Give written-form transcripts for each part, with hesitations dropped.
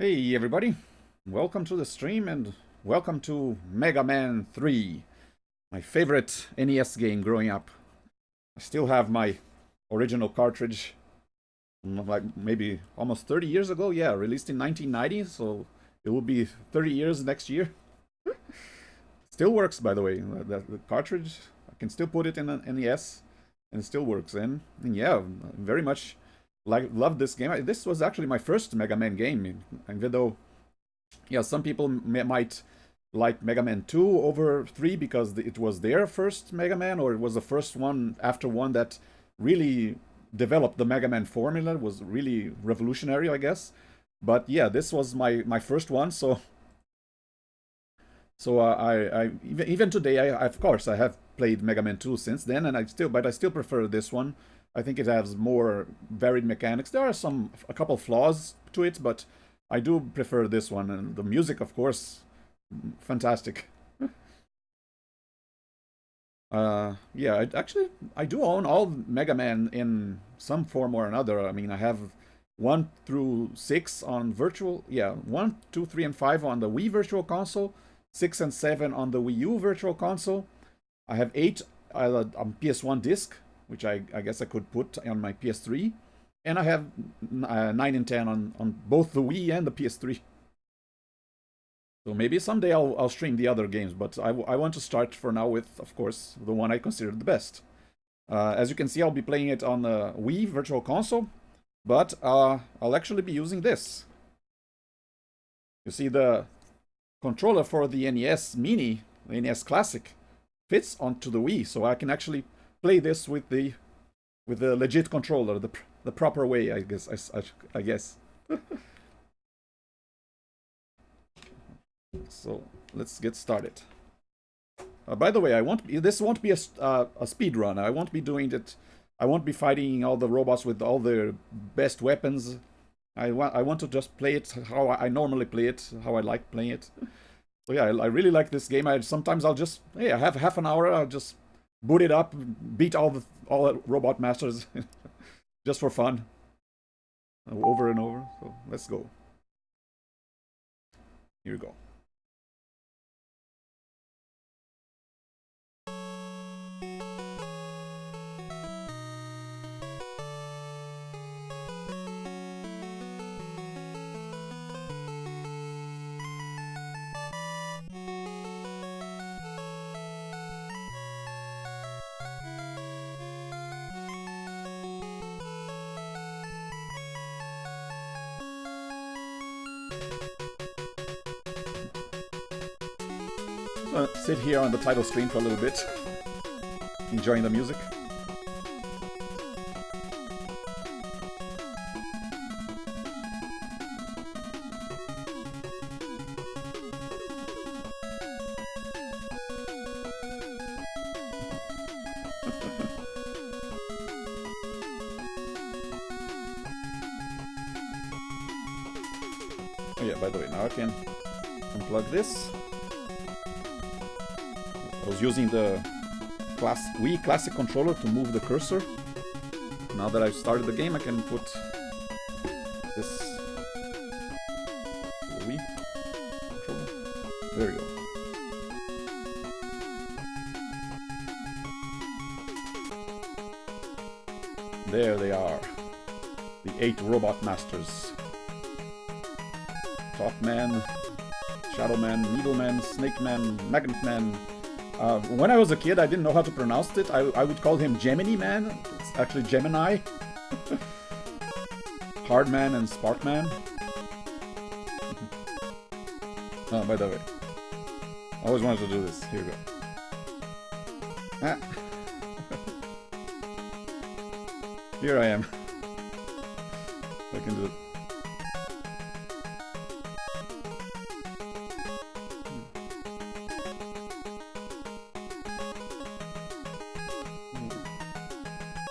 Hey everybody, welcome to the stream and welcome to Mega Man 3, my favorite NES game growing up. I still have my original cartridge, like maybe almost 30 years ago, yeah, released in 1990, so it will be 30 years next year. Still works, by the way, the cartridge, I can still put it in an NES and it still works, and yeah, very much love this game. This was actually my first Mega Man game, even though, yeah, some people might like Mega Man 2 over 3 because it was their first Mega Man, or it was the first one after one that really developed the Mega Man formula, was really revolutionary, I guess. But yeah, this was my first one, so even today, of course, I have played Mega Man 2 since then, and but I still prefer this one. I think it has more varied mechanics. There are a couple flaws to it, but I do prefer this one. And the music, of course, fantastic. Yeah, I do own all Mega Man in some form or another. I mean, I have 1 through 6 on virtual, yeah, 1, 2, 3, and 5 on the Wii Virtual Console, 6 and 7 on the Wii U Virtual Console. I have 8 on PS1 disc, which I guess I could put on my PS3. And I have 9 and 10 on both the Wii and the PS3. So maybe someday I'll stream the other games, but I want to start for now with, of course, the one I consider the best. As you can see, I'll be playing it on the Wii Virtual Console, but I'll actually be using this. You see, the controller for the NES Mini, the NES Classic, fits onto the Wii, so I can actually play this with the legit controller, the proper way, I guess. So let's get started. By the way, this won't be a speed run. I won't be doing it. I won't be fighting all the robots with all the best weapons. I want to just play it how I normally play it, how I like playing it. So yeah, I really like this game. Sometimes I'll just, hey, I have half an hour. I'll just boot it up, beat all the robot masters, just for fun, over and over. So let's go. Here we go. Sit here on the title screen for a little bit, enjoying the music. Oh yeah, by the way, now I can unplug this. I was using the Wii Classic controller to move the cursor. Now that I've started the game, I can put this Wii controller. There we go. There they are. The 8 robot masters. Thought-Man, Shadow-Man, Needle-Man, Snake-Man, Magnet-Man. When I was a kid, I didn't know how to pronounce it. I would call him Gemini Man. It's actually Gemini. Hardman and Sparkman. Oh, by the way, I always wanted to do this. Here we go. Ah. Here I am. I can do it.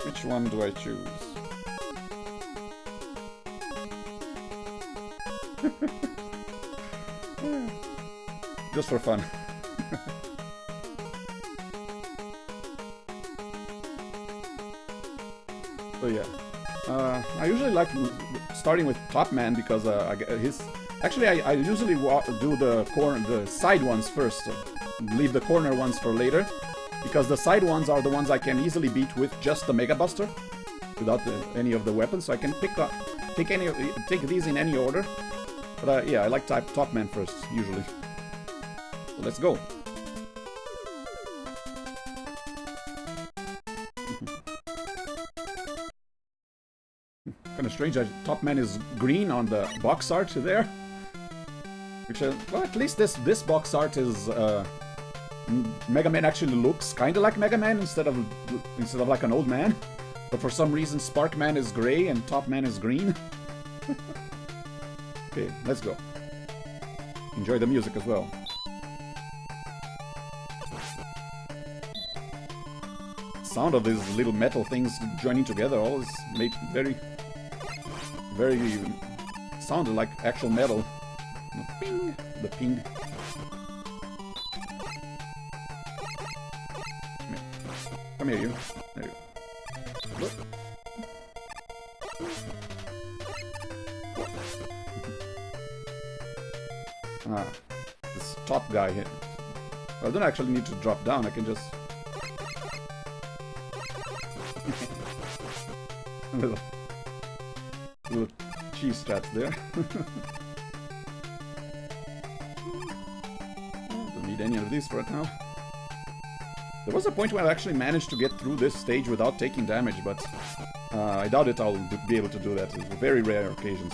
Which one do I choose? Just for fun. So yeah. I usually like starting with Top Man because his. Actually, I usually do the side ones first. So leave the corner ones for later, because the side ones are the ones I can easily beat with just the Mega Buster, without any of the weapons. So I can take these in any order. But yeah, I like Top Man first usually. So let's go. Kind of strange that Top Man is green on the box art there. Which, well, at least this box art is, Mega Man actually looks kind of like Mega Man instead of like an old man. But for some reason, Spark Man is gray and Top Man is green. Okay, let's go. Enjoy the music as well. Sound of these little metal things joining together always made very sounded like actual metal. Ping! The ping. Come here, you. There you go. Ah, this top guy here. I don't actually need to drop down, I can just... little cheese strats there. Don't need any of these right now. There was a point where I actually managed to get through this stage without taking damage, but I doubt it I'll be able to do that. It's very rare occasions.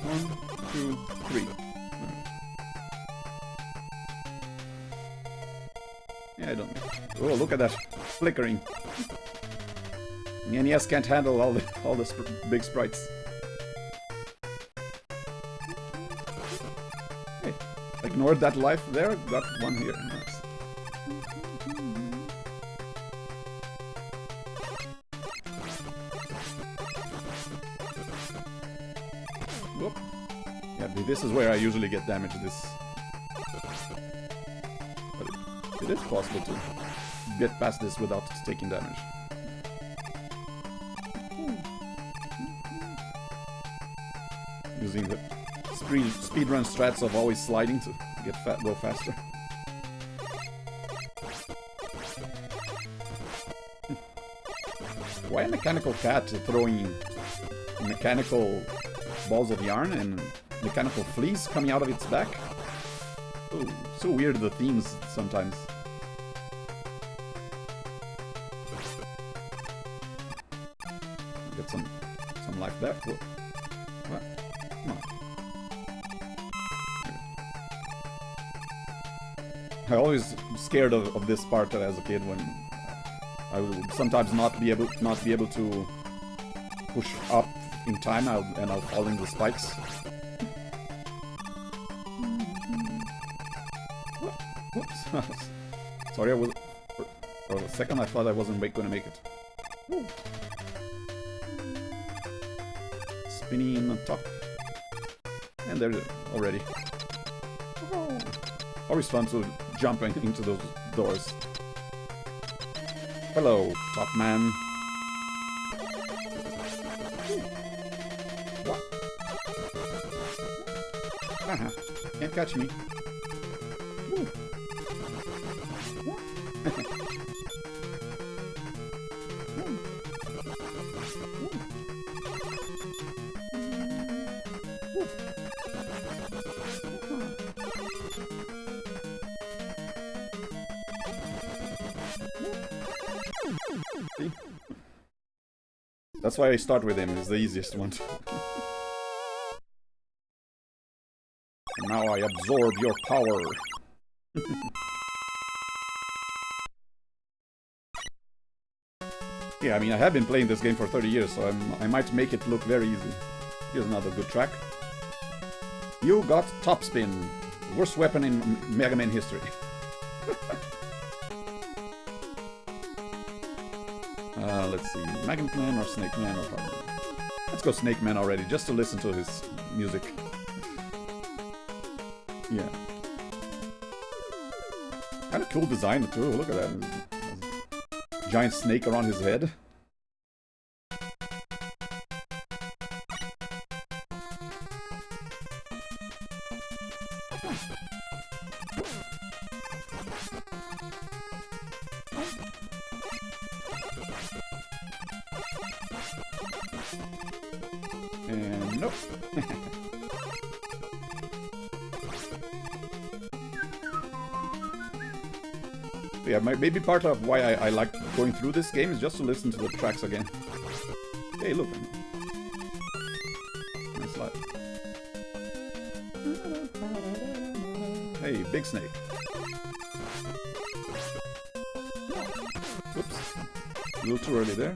1, 2, 3. Yeah, I don't know. Oh, look at that flickering. The NES can't handle all the big sprites. Hey, ignored that life there. Got one here. Nice. Whoop. Yeah, this is where I usually get damage. But it is possible to get past this without taking damage. Using the speedrun strats of always sliding to go faster. Why a mechanical cat throwing mechanical balls of yarn and mechanical fleas coming out of its back? Oh, so weird, the themes sometimes. Get some life back. What? Come on. I always scared of this part as a kid when I would sometimes not be able to push up in time and I'll fall into the spikes. Whoops. Sorry, for a second I thought I wasn't gonna make it. Ooh. Spinning on top. And there's it already. Always fun to jump into those doors. Hello, Top Man. What? Haha, can't catch me. See? That's why I start with him, it's the easiest one. Now I absorb your power. Yeah, I mean, I have been playing this game for 30 years, so I might make it look very easy. Here's another good track. You got Top Spin. Worst weapon in Mega Man history. Let's see, Magnet Man or Snake Man or Hard Man? Let's go Snake Man already, just to listen to his music. Yeah. Kind of cool design too, look at that. giant snake around his head. And nope. Yeah, maybe part of why I like going through this game is just to listen to the tracks again. Hey, look. Nice light. Hey, big snake. Whoops. A little too early there.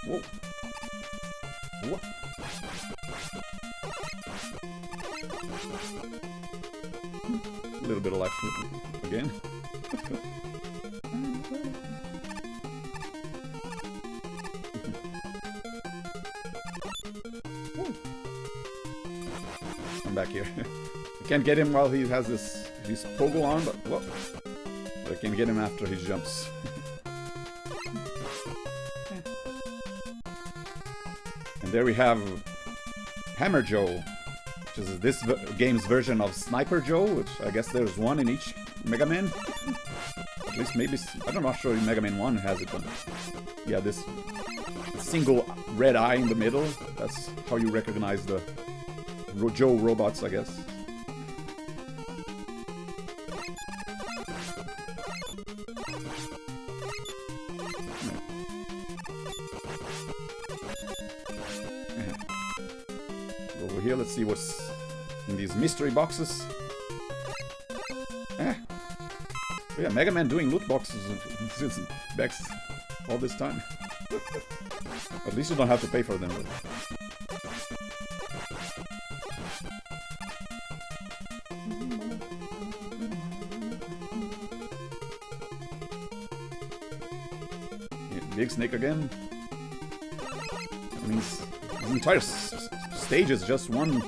Whoa. What? A little bit of life again. I'm back here. I can't get him while he has his pogo on, but whoop. But I can get him after he jumps. And there we have Hammer Joe, which is this game's version of Sniper Joe, which I guess there's one in each Mega Man. At least maybe, I'm not sure if Mega Man 1 has it, but yeah, this single red eye in the middle, that's how you recognize the Joe robots, I guess. Over here, let's see what's in these mystery boxes. Yeah, Mega Man doing loot boxes since back all this time. At least you don't have to pay for them. Yeah, big snake again. I mean, his entire stage is just one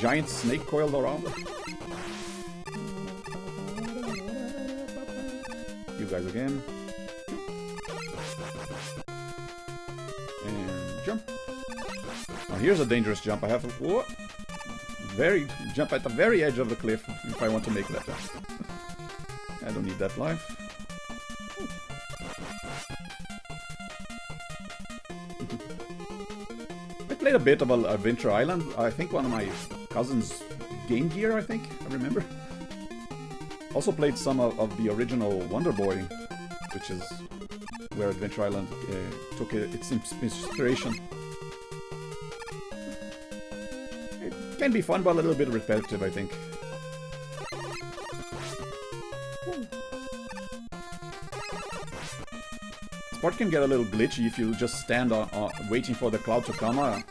giant snake coiled around. You guys again. And jump. Oh, here's a dangerous jump. I have to jump at the very edge of the cliff if I want to make that jump. I don't need that life. I played a bit of Adventure Island. I think one of my cousin's Game Gear, I remember. Also played some of the original Wonder Boy, which is where Adventure Island took its inspiration. It can be fun, but a little bit repetitive, I think. This part can get a little glitchy if you just stand waiting for the cloud to come.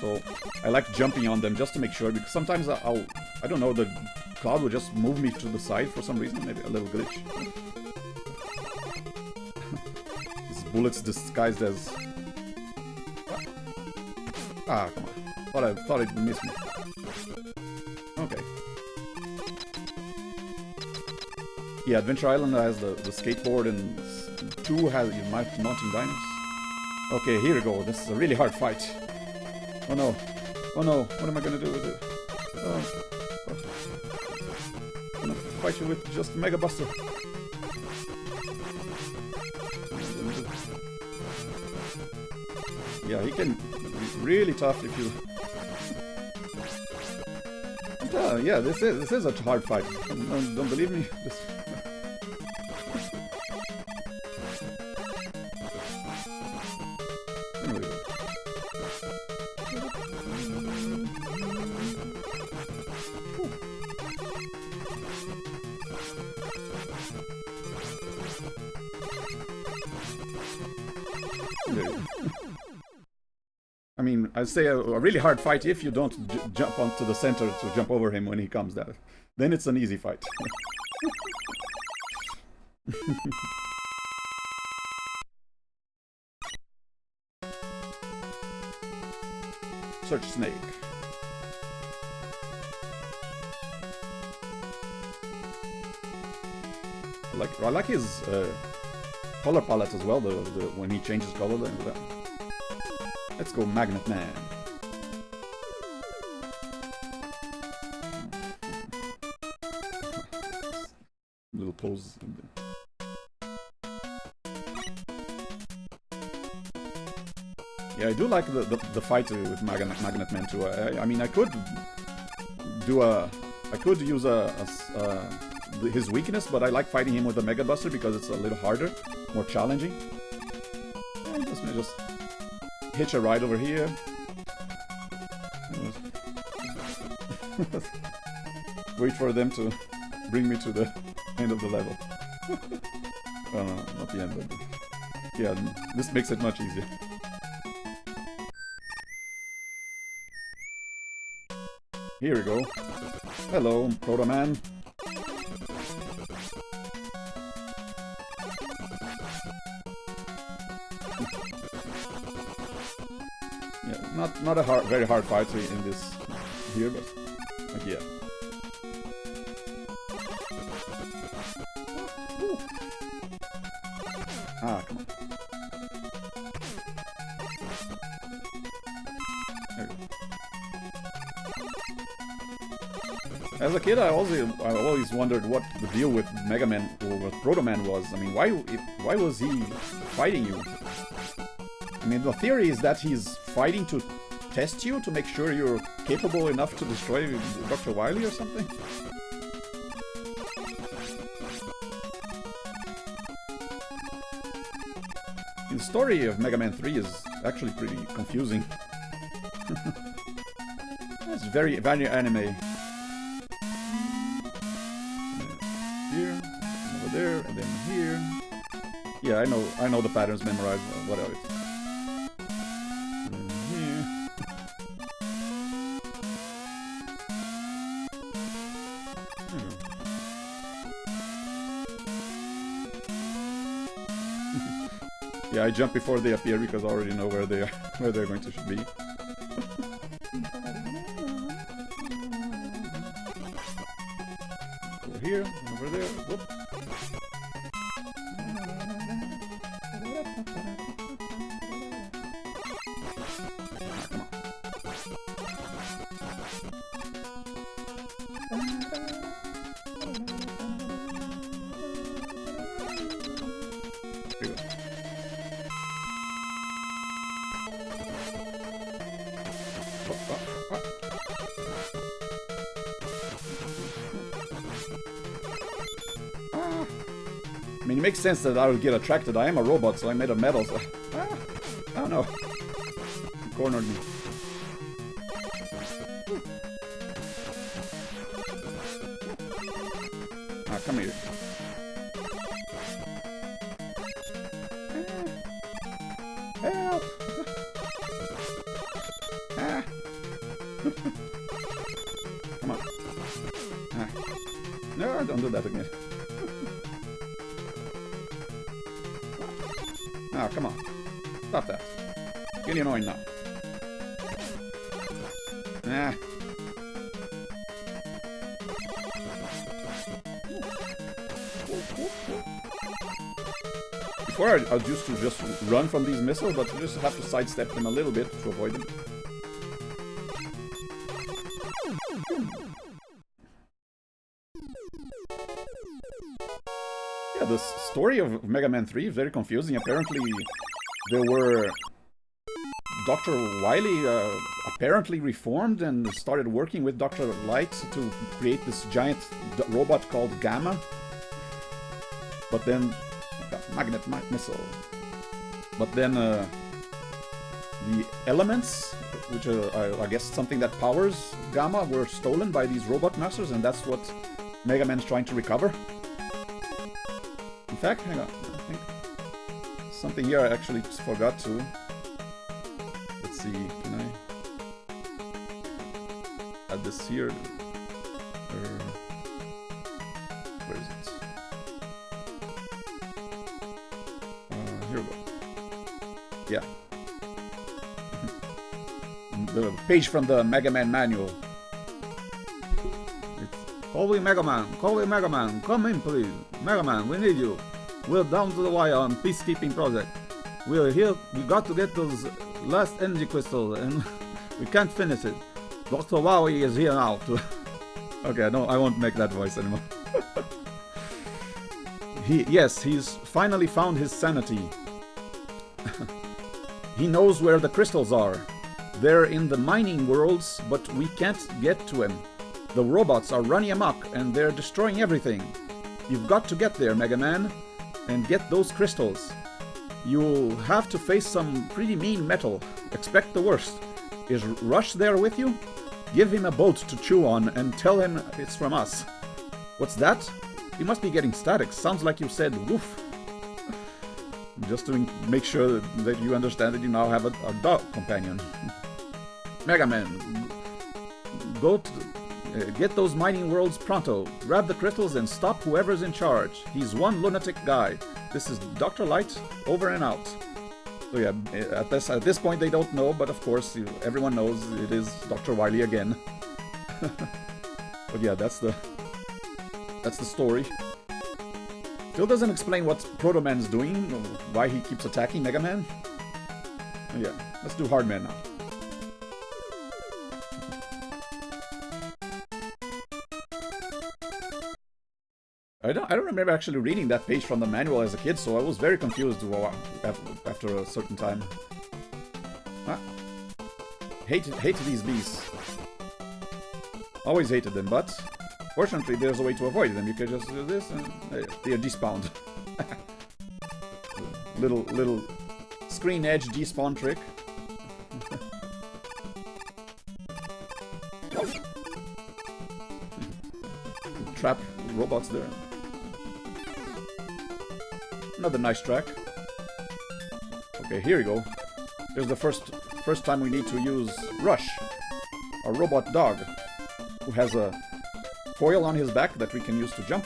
So I like jumping on them just to make sure, because sometimes I don't know, the cloud will just move me to the side for some reason, maybe a little glitch. These bullets disguised as... Ah, come on. Thought it missed me. Okay. Yeah, Adventure Island has the skateboard, and 2 has the mounting dinos. Okay, here we go. This is a really hard fight. Oh no. Oh no. What am I gonna do with it? I'm gonna fight you with just Mega Buster. Yeah, he can be really tough if you... yeah, this is a hard fight. Don't believe me? Anyway. I mean, I'd say a really hard fight if you don't jump onto the center to jump over him when he comes down. Then it's an easy fight. Search snake. I like his color palette as well. The when he changes color. Let's go, Magnet Man. Little pose. Yeah, I do like the fight with Magnet Man too. I mean, I could use his weakness, but I like fighting him with a Mega Buster because it's a little harder, more challenging. Yeah, just hitch a ride over here. Wait for them to bring me to the end of the level. Not the end of it. Yeah, this makes it much easier. Here we go. Hello, Proto Man. Yeah, not a very hard fight in this here, but like, yeah. Ooh. Ah, come on. There we go. As a kid, I always wondered what the deal with Mega Man or with Proto Man was. I mean, why was he fighting you? I mean, the theory is that he's fighting to test you, to make sure you're capable enough to destroy Dr. Wily or something. The story of Mega Man 3 is actually pretty confusing. It's very anime. Here, over there, and then here. Yeah, I know the patterns memorized. What else? And here. Yeah, I jump before they appear because I already know where they're going to be. Over here, over there. Whoop. I mean, it makes sense that I would get attracted. I am a robot, so I made of metal, so... I don't know. You cornered me. Ah, come here. Help! Ah. Come on. Ah. No, don't do that again. Ah, come on. Stop that. Getting annoying now. Ah. Before I used to just run from these missiles, but you just have to sidestep them a little bit to avoid them. Yeah, the story of Mega Man 3 is very confusing. Apparently, there were... Dr. Wily apparently reformed and started working with Dr. Light to create this giant robot called Gamma. But then... Magnet missile. But then the elements, which are I guess something that powers Gamma, were stolen by these robot masters, and that's what Mega Man is trying to recover. In fact, hang on. I think something here I actually forgot to. Let's see, can I add this here? Where is it? Here we go. Yeah. The page from the Mega Man manual. Holy Megaman, holy Megaman, come in please. Megaman, we need you. We're down to the wire on peacekeeping project. We're here, we got to get those last energy crystals and we can't finish it. Dr. Wowie is here now to... Okay, no, I won't make that voice anymore. Yes, he's finally found his sanity. He knows where the crystals are. They're in the mining worlds, but we can't get to him. The robots are running amok and they're destroying everything. You've got to get there, Mega Man, and get those crystals. You'll have to face some pretty mean metal. Expect the worst. Is Rush there with you? Give him a bolt to chew on and tell him it's from us. What's that? You must be getting static. Sounds like you said woof. Just to make sure that you understand that you now have a dog companion. Mega Man, go to... get those mining worlds pronto. Grab the crystals and stop whoever's in charge. He's one lunatic guy. This is Dr. Light, over and out. So yeah, at this point they don't know, but of course everyone knows it is Dr. Wily again. But yeah, that's the story. Still doesn't explain what Proto Man's doing, or why he keeps attacking Mega Man. Yeah, let's do Hard Man now. I don't remember actually reading that page from the manual as a kid, so I was very confused after a certain time. Ah. Hated these beasts. Always hated them, but fortunately there's a way to avoid them. You can just do this and they're despawned. little screen edge despawn trick. Trap robots there. Another nice track. Okay, here we go. Here's the first time we need to use Rush, a robot dog, who has a coil on his back that we can use to jump.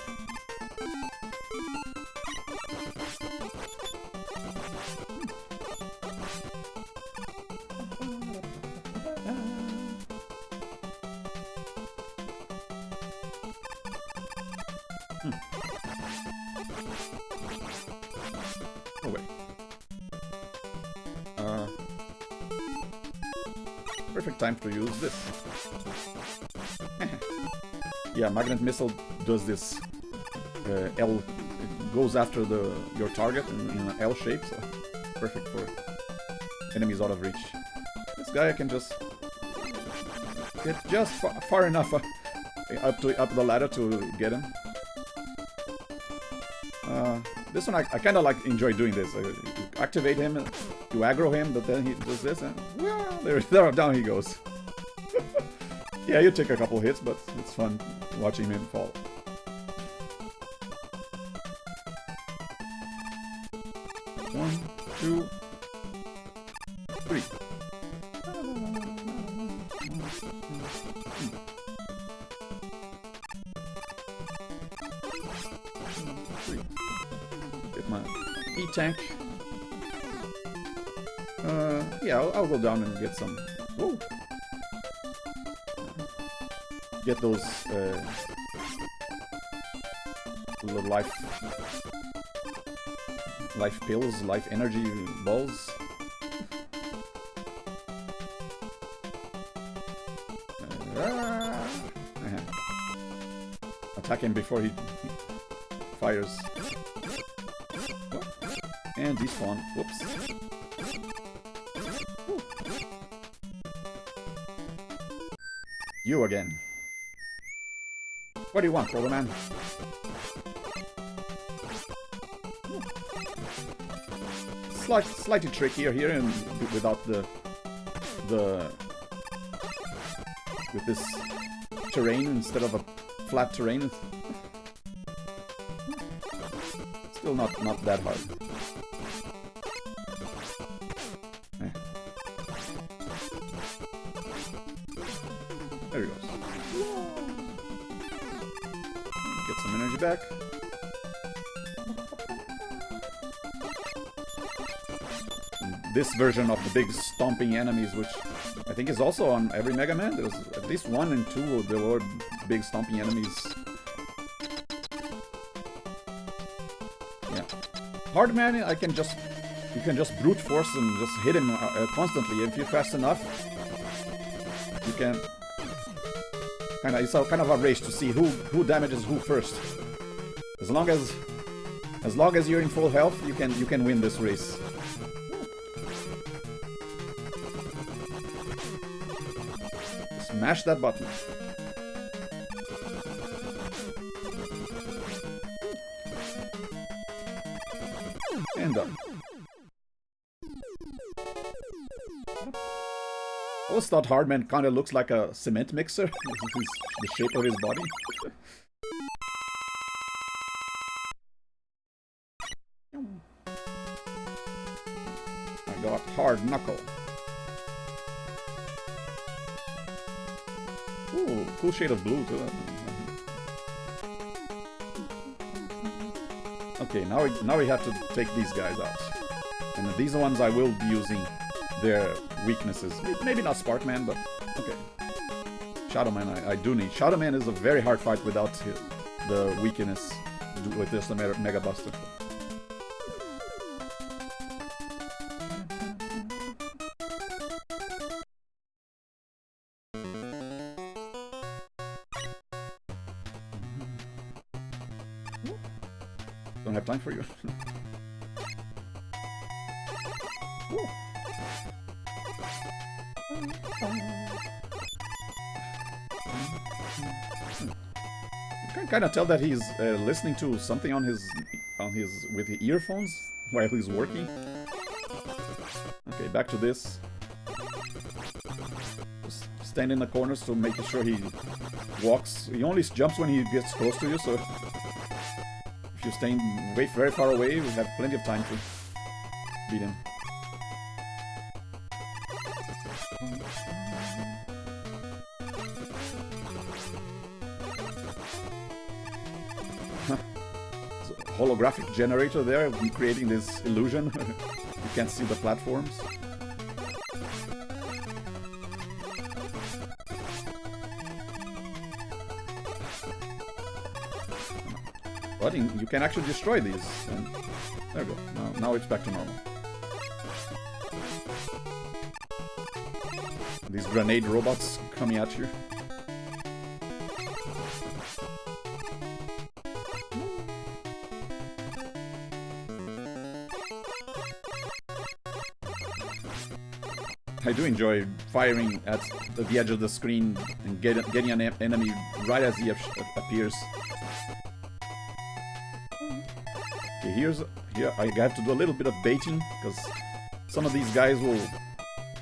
Oh wait. Perfect time to use this. Yeah, Magnet Missile does this L, it goes after your target in an L shape, so perfect for enemies out of reach. This guy I can just get just far enough up the ladder to get him. This one I kind of like enjoy doing this. You activate him, you aggro him, but then he does this, and well, there down he goes. Yeah, you take a couple hits, but it's fun watching him fall. One, two, three. Get my E-tank. Yeah, I'll go down and get some. Whoa. Get those little life pills, life energy balls. Attack him before he fires. And despawn. Whoops. Ooh. You again. What do you want, Proto Man? Slightly trickier here, and without with this terrain instead of a flat terrain. Still not that hard. There he goes. Get some energy back. And this version of the big stomping enemies, which I think is also on every Mega Man. There's at least 1 and 2 there were big stomping enemies hard man, you can just brute force and just hit him constantly. If you're fast enough, you can it's kind of a race to see who damages who first. As long as you're in full health, you can win this race. Smash that button. And done. I always thought Hardman kind of looks like a cement mixer. The shape of his body. I got Hard Knuckle. Ooh, cool shade of blue too. Okay, now we have to take these guys out. And these are the ones I will be using their weaknesses. Maybe not Sparkman, but okay. Shadowman I do need. Shadowman is a very hard fight without the weakness with this Mega Buster. Don't have time for you. You can kind of tell that he's listening to something on his with the earphones while he's working. Okay, back to this. Just stand in the corners to make sure he walks. He only jumps when he gets close to you, so if you're staying very far away, we have plenty of time to beat him. Holographic generator there, creating this illusion. You can't see the platforms. But you can actually destroy these. And there we go. Now it's back to normal. These grenade robots coming at you. I do enjoy firing at the edge of the screen and getting an enemy right as he appears. Okay, here I have to do a little bit of baiting because some of these guys will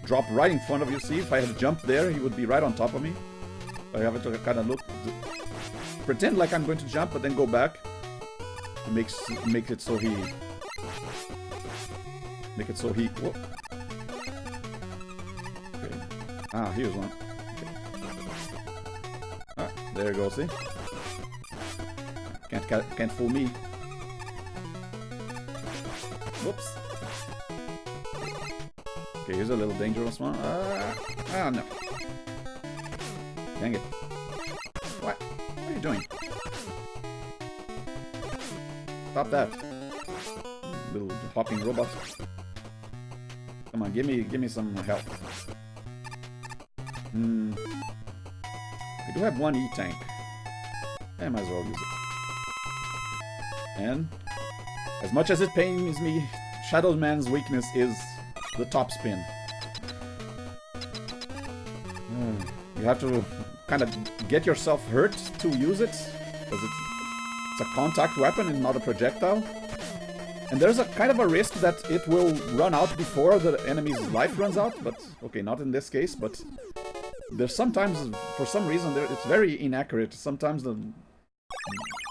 drop right in front of you. See, if I had jumped there, he would be right on top of me. I have to kind of pretend like I'm going to jump, but then go back. Make it so he. Whoa. Okay. Ah, here's one. Okay. Ah, there you go. See, can't fool me. Whoops. Okay, here's a little dangerous one. No. Dang it. What? What are you doing? Stop that. Little hopping robot. Come on, give me some help. I do have one E-tank. I might as well use it. And as much as it pains me, Shadow Man's weakness is the top spin. You have to kind of get yourself hurt to use it, because it's a contact weapon and not a projectile. And there's a kind of a risk that it will run out before the enemy's life runs out, but okay, not in this case, but there's sometimes, for some reason, it's very inaccurate. Sometimes the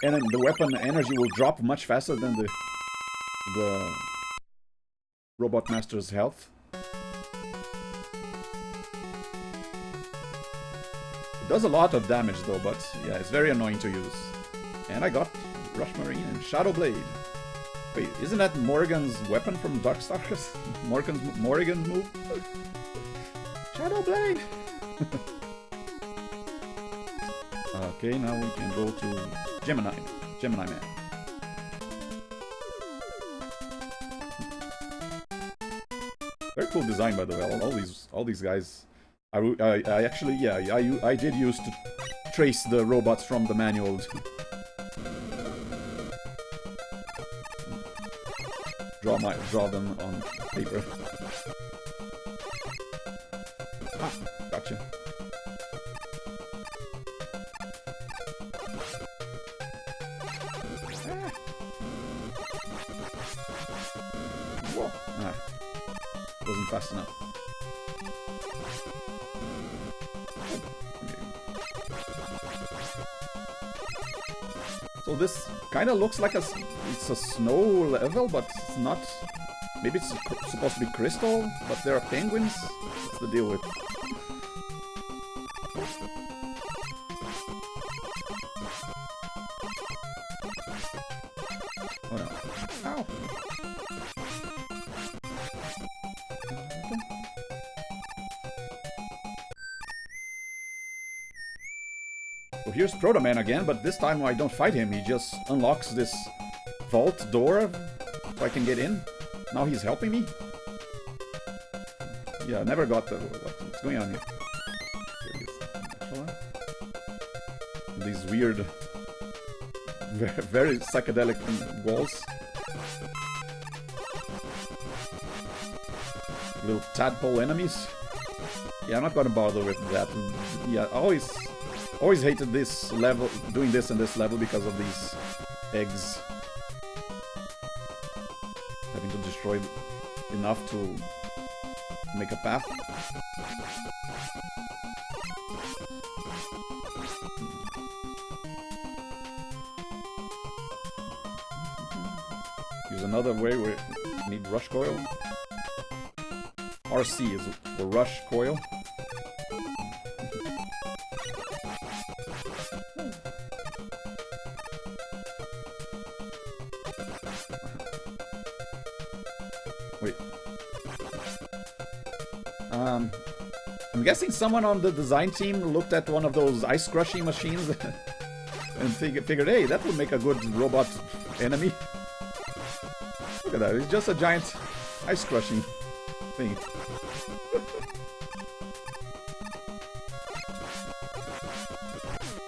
weapon energy will drop much faster than the Robot Master's health. It does a lot of damage though, but yeah, it's very annoying to use. And I got Rush Marine and Shadow Blade. Wait, isn't that Morrigan's weapon from Darkstars? Morrigan's move? Shadow Blade! Okay, now we can go to Gemini Man. Very cool design, by the way. All these guys. I actually, yeah, I did use to trace the robots from the manual. Draw them on paper. Ah, gotcha. Whoa. Ah. Wasn't fast enough. So this kind of looks like it's a snow level, but it's not. Maybe it's supposed to be crystal, but there are penguins. What's the deal with? Oh no. Ow. So here's Proto Man again, but this time I don't fight him. He just unlocks this vault door so I can get in. Now he's helping me? Yeah, I never got what's going on here. These weird, very psychedelic walls. Little tadpole enemies. Yeah, I'm not gonna bother with that. Yeah, always hated this level, doing this in this level because of these eggs. Having to destroy enough to make a path. Here's another way where we need rush coil. RC is for rush coil. Wait. I'm guessing someone on the design team looked at one of those ice crushing machines and figured, hey, that would make a good robot enemy. Look at that, it's just a giant ice crushing thing.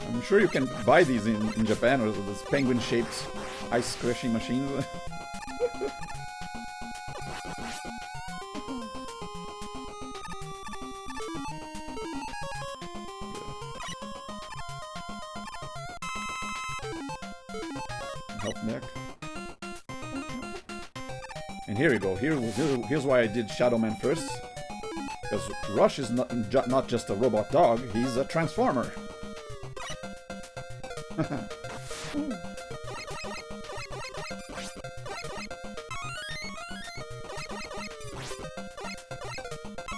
I'm sure you can buy these in Japan, or those penguin-shaped ice crushing machines. Help neck. And here we go. Here's why I did Shadow Man first. Because Rush is not just a robot dog, he's a transformer.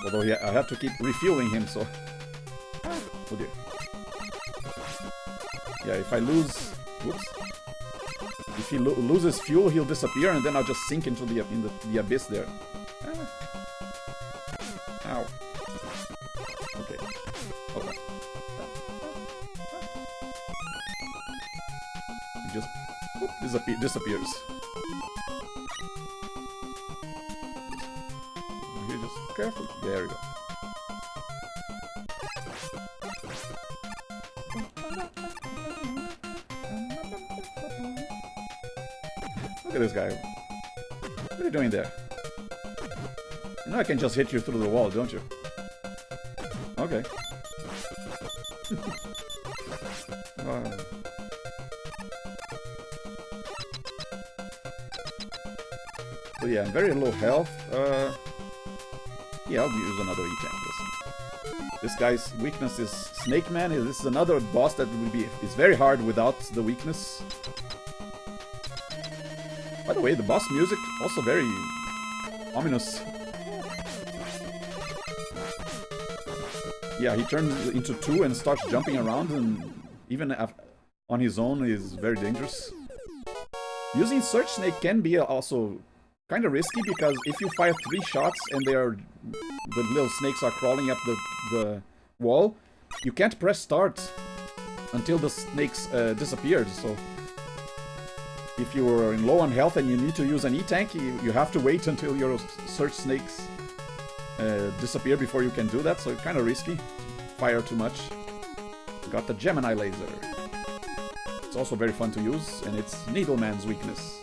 Although I have to keep refueling him, so... Oh dear. Yeah, if I lose... Whoops. If he loses fuel, he'll disappear, and then I'll just sink into the abyss there. Ow. Okay. Okay. He just disappears. Here, just careful. There we go. Look at this guy. What are you doing there? You know I can just hit you through the wall, don't you? Okay. So yeah, I'm very low health. Yeah, I'll use another E-tank. This guy's weakness is Snake Man. This is another boss that is very hard without the weakness. By the way, the boss music also very ominous. Yeah, he turns into two and starts jumping around, and even on his own is very dangerous. Using Search Snake can be also kind of risky, because if you fire 3 shots and the little snakes are crawling up the wall, you can't press start until the snakes disappeared. So if you're low on health and you need to use an E-tank, you have to wait until your Search Snakes disappear before you can do that, so it's kind of risky. Fire too much. Got the Gemini laser. It's also very fun to use, and it's Needleman's weakness.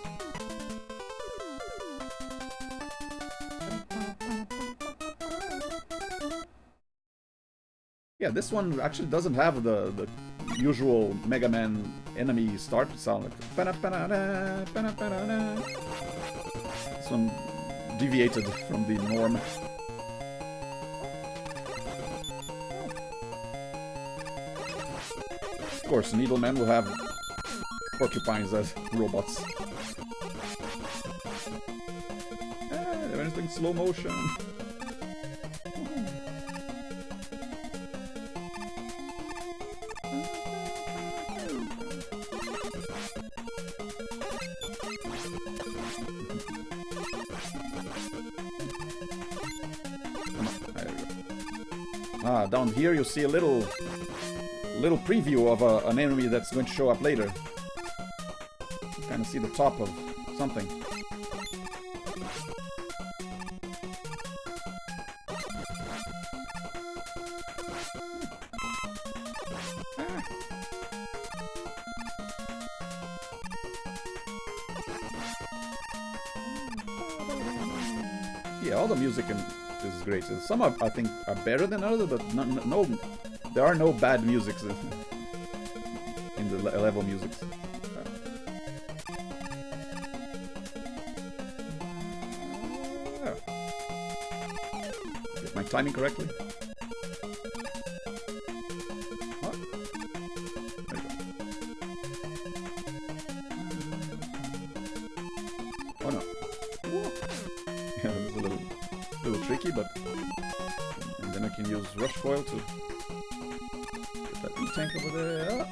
Yeah, this one actually doesn't have the usual Mega Man enemy start sound like. This one deviated from the norm. Of course, Needleman will have porcupines as robots. Everything slow motion. Down here you see a little preview of an enemy that's going to show up later. You kind of see the top of something. Yeah, all the music is great. Some I think are better than others, but no, there are no bad musics in the level musics. Get my timing correctly. What? There you go. Oh no. Yeah, it's a little tricky, but and then I can use rush coil to get that tank over there.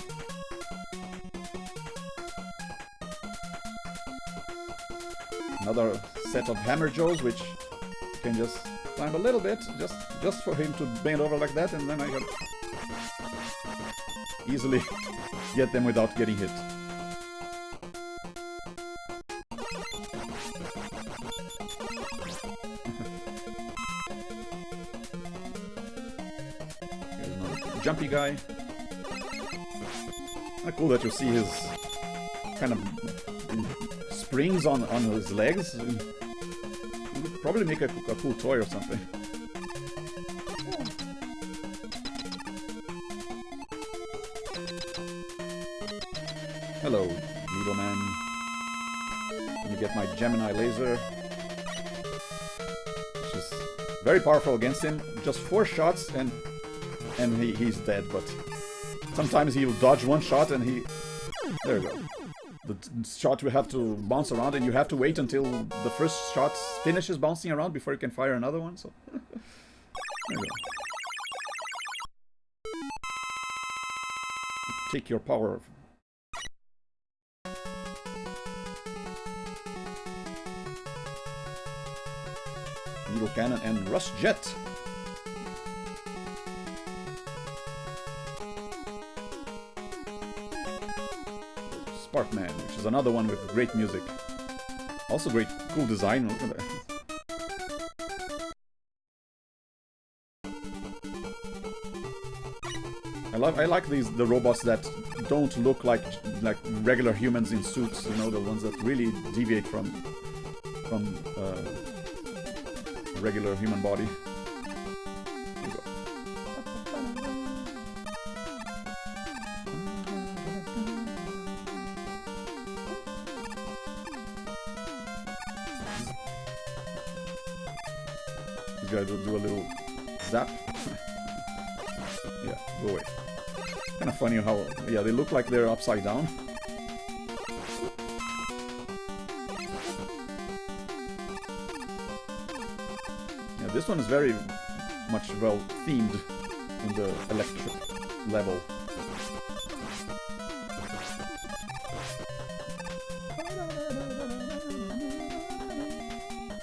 Another set of hammer jaws, which can just climb a little bit, just for him to bend over like that, and then I can easily get them without getting hit. Jumpy guy. Kind of cool that you see his kind of springs on his legs. It would probably make a cool toy or something. Hello, Needleman. Let me get my Gemini laser, which is very powerful against him. Just 4 shots and he's dead, but sometimes he'll dodge one shot and he... There you go. The shot will have to bounce around, and you have to wait until the first shot finishes bouncing around before you can fire another one, so... There you go. Take your power. Needle Cannon and Rust Jet. Sparkman, which is another one with great music. Also great, cool design. Look at that. I like the robots that don't look like regular humans in suits. You know, the ones that really deviate from regular human body. There you go. Guy will do a little zap. Yeah, go away. Kind of funny how, yeah, they look like they're upside down. Yeah, this one is very much well themed in the electric level.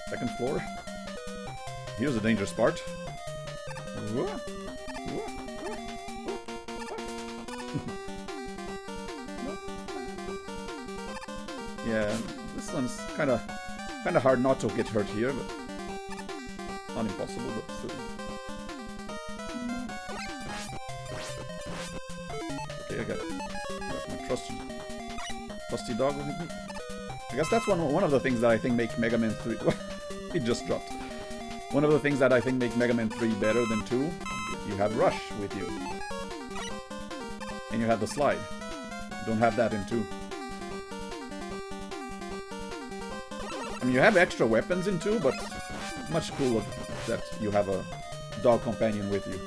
Second floor. Here's a dangerous part. Yeah, this one's kind of hard not to get hurt here, but not impossible, but still. Okay, I got my trusty dog with me. I guess that's one of the things that I think make Mega Man 3... It just dropped. One of the things that I think make Mega Man 3 better than 2, you have Rush with you. And you have the slide. You don't have that in 2. I mean, you have extra weapons in 2, but much cooler that you have a dog companion with you.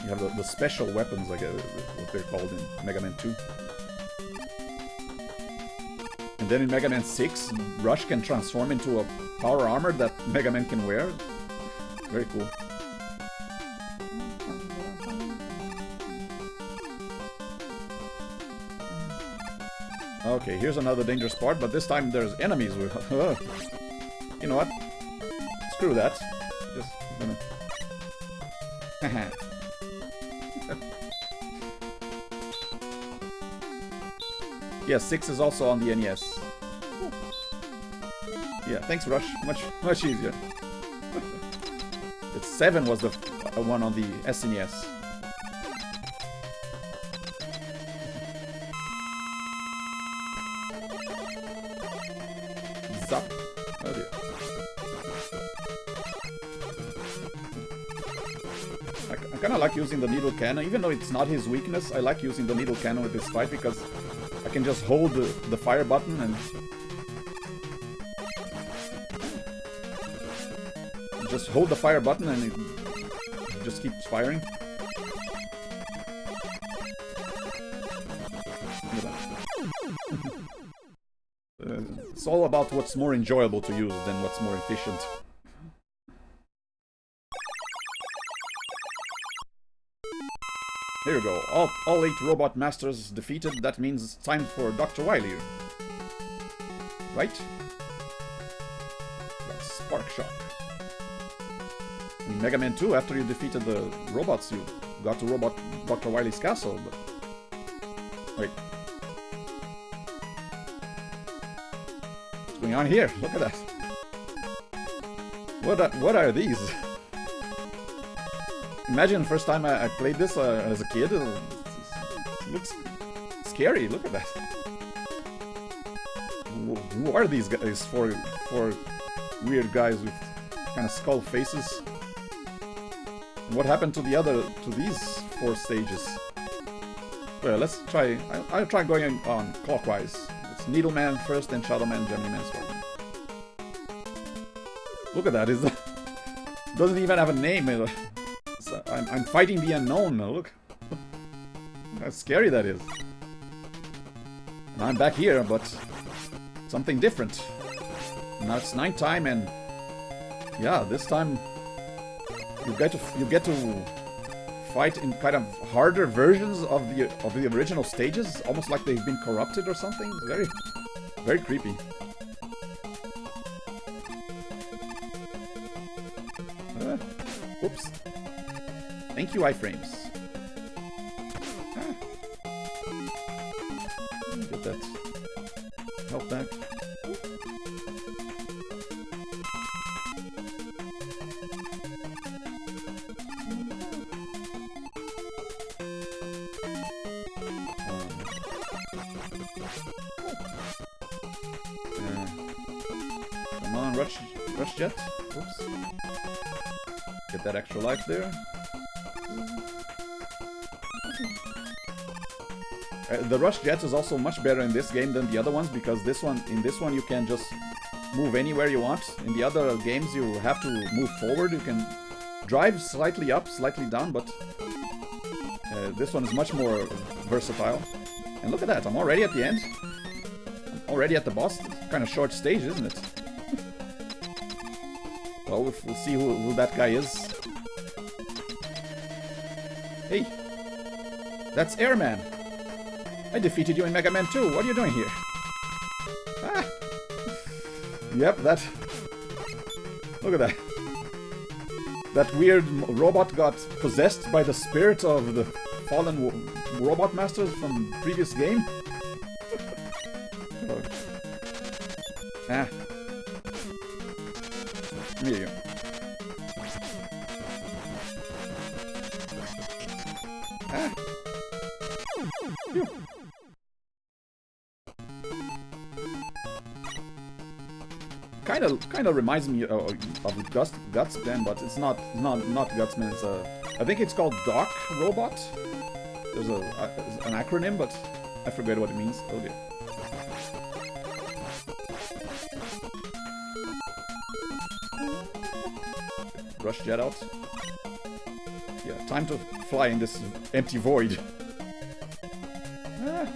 You have the special weapons, I guess, what they're called in Mega Man 2. And then in Mega Man 6, Rush can transform into a power armor that Mega Man can wear. Very cool. Okay, here's another dangerous part, but this time there's enemies with... You know what? Screw that. Just gonna... Yeah, 6 is also on the NES. Yeah, thanks Rush. Much easier. 7 was the one on the SNES. Zap. Oh dear. I kinda like using the needle cannon, even though it's not his weakness. I like using the needle cannon with this fight because I can just hold the fire button and just hold the fire button and it just keeps firing. It's all about what's more enjoyable to use than what's more efficient. Here we go. All 8 robot masters defeated. That means it's time for Dr. Wily. Right? That's Spark Shock. In Mega Man 2, after you defeated the robots, you got to robot Dr. Wily's castle, but... Wait. What's going on here? Look at that. What are these? Imagine the first time I played this as a kid. It looks scary. Look at that. Who are these guys? Four weird guys with kind of skull faces. What happened to these 4 stages? Well, let's try. I'll try going on clockwise. It's Needleman first, then Shadowman, Gemini Man, Swordman. Look at that. It doesn't even have a name. I'm fighting the unknown. Look. How scary that is. And I'm back here, but something different. Now it's nighttime, and yeah, this time you get to fight in kind of harder versions of the original stages, almost like they've been corrupted or something. It's very, very creepy. Oops. Thank you, iframes. Get that health back. Come on, rush jet. Oops. Get that extra life there. The rush jet is also much better in this game than the other ones, because in this one you can just move anywhere you want. In the other games you have to move forward. You can drive slightly up, slightly down, but this one is much more versatile. And look at that, I'm already at the end. I'm already at the boss. It's kind of short stage, isn't it? Well, we'll see who that guy is. Hey! That's Airman! I defeated you in Mega Man 2. What are you doing here? Ah! Yep, that... Look at that. That weird robot got possessed by the spirit of the fallen robot masters from the previous game. Ah. There you go. Ah. Phew. Kind of reminds me of Gutsman, but it's not Gutsman. It's I think it's called Doc Robot. There's an acronym, but I forget what it means. Oh dear. Rush jet out. Yeah, time to fly in this empty void. Ah.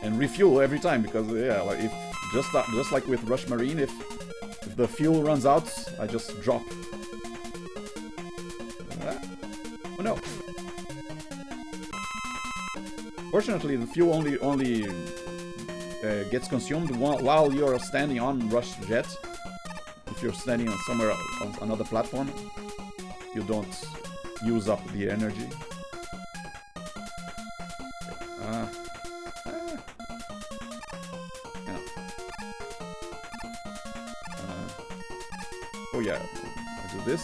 And refuel every time, because yeah, like if just like with Rush Marine, if the fuel runs out, I just drop. Ah. Oh no! Fortunately, the fuel only gets consumed while you're standing on Rush Jet. If you're standing on somewhere on another platform, you don't use up the energy. Yeah. Oh yeah, I do this.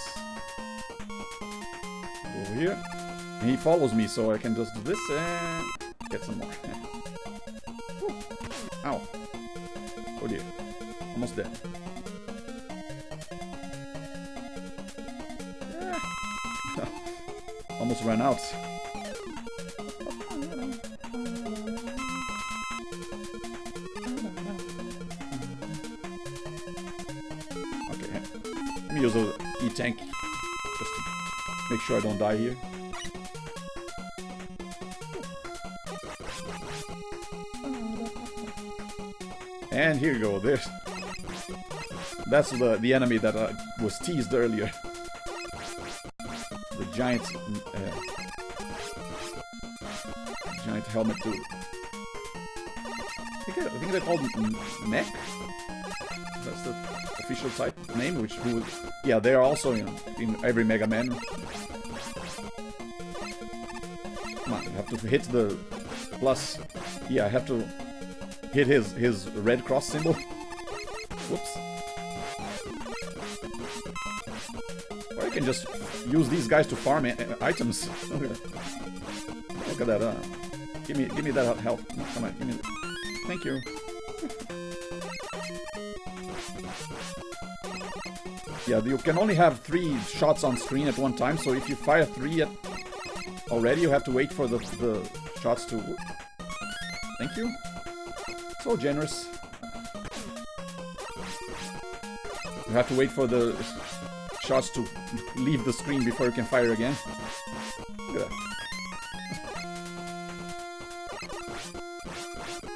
Go over here. And he follows me, so I can just do this and get some more. Ow. Oh dear. Almost dead. Almost ran out. Okay, let me use a E-tank just to make sure I don't die here. And here you go. That's the enemy that was teased earlier. The giant helmet dude. I think they're called Mech. That's the official type name. Yeah, they're also in every Mega Man. Come on, I have to hit the plus. Yeah, I have to hit his red cross symbol. Whoops. Or I can just use these guys to farm items. Look at that. Give me that health. Come on, give me. Thank you. Yeah, you can only have 3 shots on screen at one time. So if you fire 3 already, you have to wait for the shots to. Thank you. So generous. You have to wait for the shots to leave the screen before you can fire again. Look at that.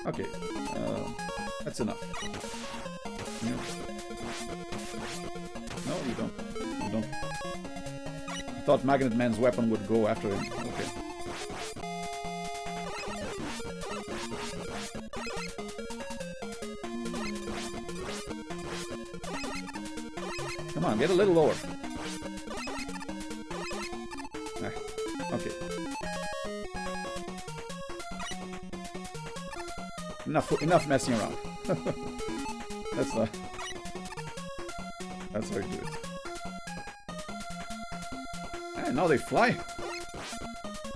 Okay, that's enough. Yeah. No, you don't. You don't. I thought Magnet Man's weapon would go after him. Okay. Come on, get a little lower. Okay. Enough messing around. That's how you do it. And now they fly.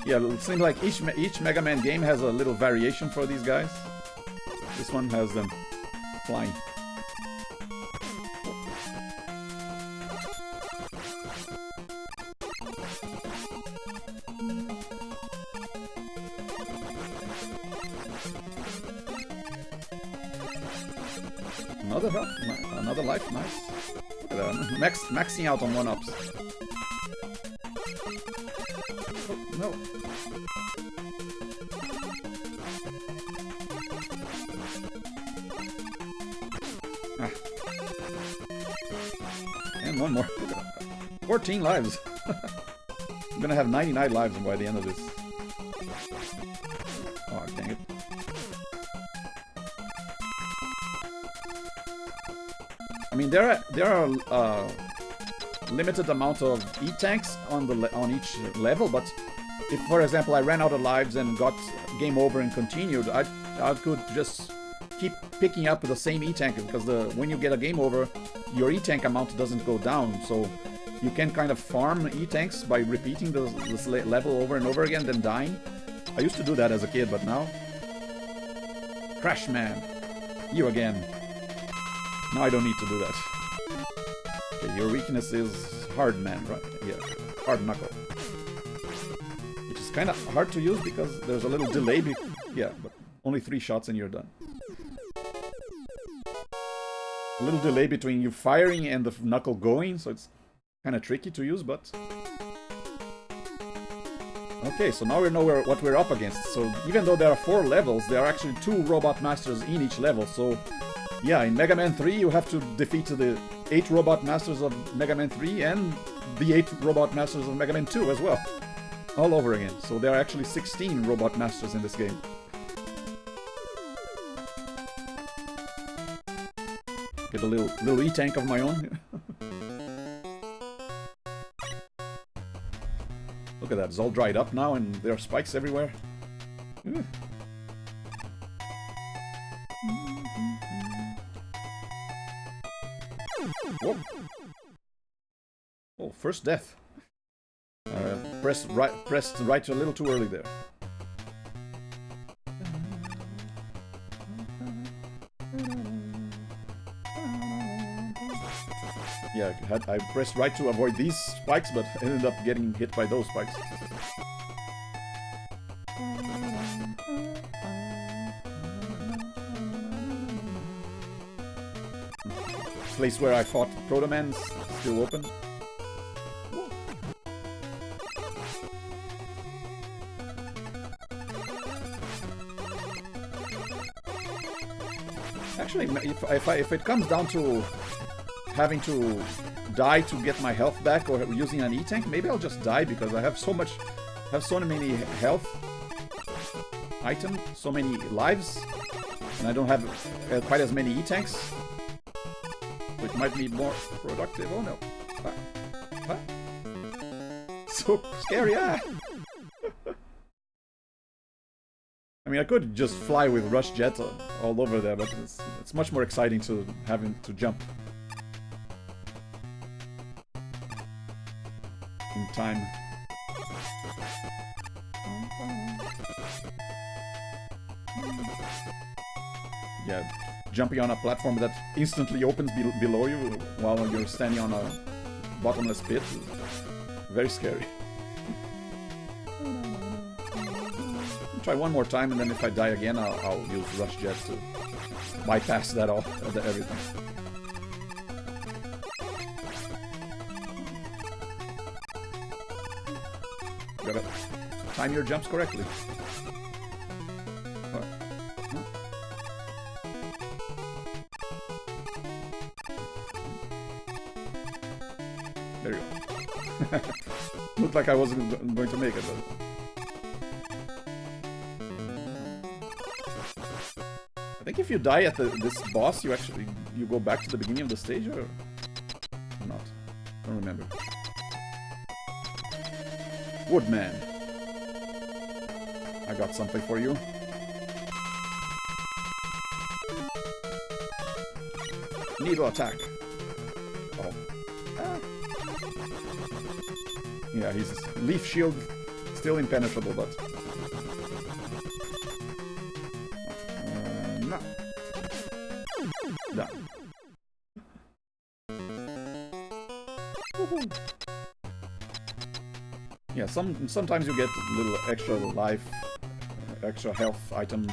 Yeah, it seems like each Mega Man game has a little variation for these guys. This one has them flying. Another life, nice. Look at that, maxing out on 1-ups. Oh, no. Ah. And one more. Look at that. 14 lives. I'm gonna have 99 lives by the end of this. Oh, dang it. I mean, there are limited amount of E-tanks on each level, but if, for example, I ran out of lives and got game over and continued, I could just keep picking up the same E-Tank, because when you get a game over, your E-Tank amount doesn't go down, so you can kind of farm E-Tanks by repeating this level over and over again, then dying. I used to do that as a kid, but now... Crash Man! You again. Now I don't need to do that. Okay, your weakness is Hard Man, right? Yeah, Hard Knuckle. Which is kind of hard to use because there's a little delay. Yeah, but only 3 shots and you're done. A little delay between you firing and the knuckle going, so it's kind of tricky to use, but... Okay, so now we know what we're up against. So even though there are 4 levels, there are actually 2 Robot Masters in each level. So yeah, in Mega Man 3 you have to defeat the 8 Robot Masters of Mega Man 3 and the 8 Robot Masters of Mega Man 2 as well. All over again. So there are actually 16 Robot Masters in this game. Get a little E-Tank of my own. Look at that, it's all dried up now and there are spikes everywhere. Whoa. Oh, first death. Pressed right a little too early there. Yeah, I pressed right to avoid these spikes, but ended up getting hit by those spikes. Place where I fought Proto Man still open. Actually, if it comes down to having to die to get my health back or using an E-Tank, maybe I'll just die because I have so many health items, so many lives, and I don't have quite as many E-Tanks. So it might be more productive. Oh no. What? So scary, ah! I mean, I could just fly with Rush Jet all over there, but it's much more exciting to having to jump. In time. Yeah, jumping on a platform that instantly opens below you while you're standing on a bottomless pit is very scary. Try one more time, and then if I die again, I'll use Rush Jet to bypass that all, everything. Gotta time your jumps correctly. There you go. Looked like I wasn't going to make it, but... I think if you die at this boss, you go back to the beginning of the stage, or not? I don't remember. Woodman. I got something for you. Needle attack. Oh. Ah. Yeah, his leaf shield still impenetrable, but... no. Done. Woohoo. Yeah, sometimes you get a little extra life, extra health item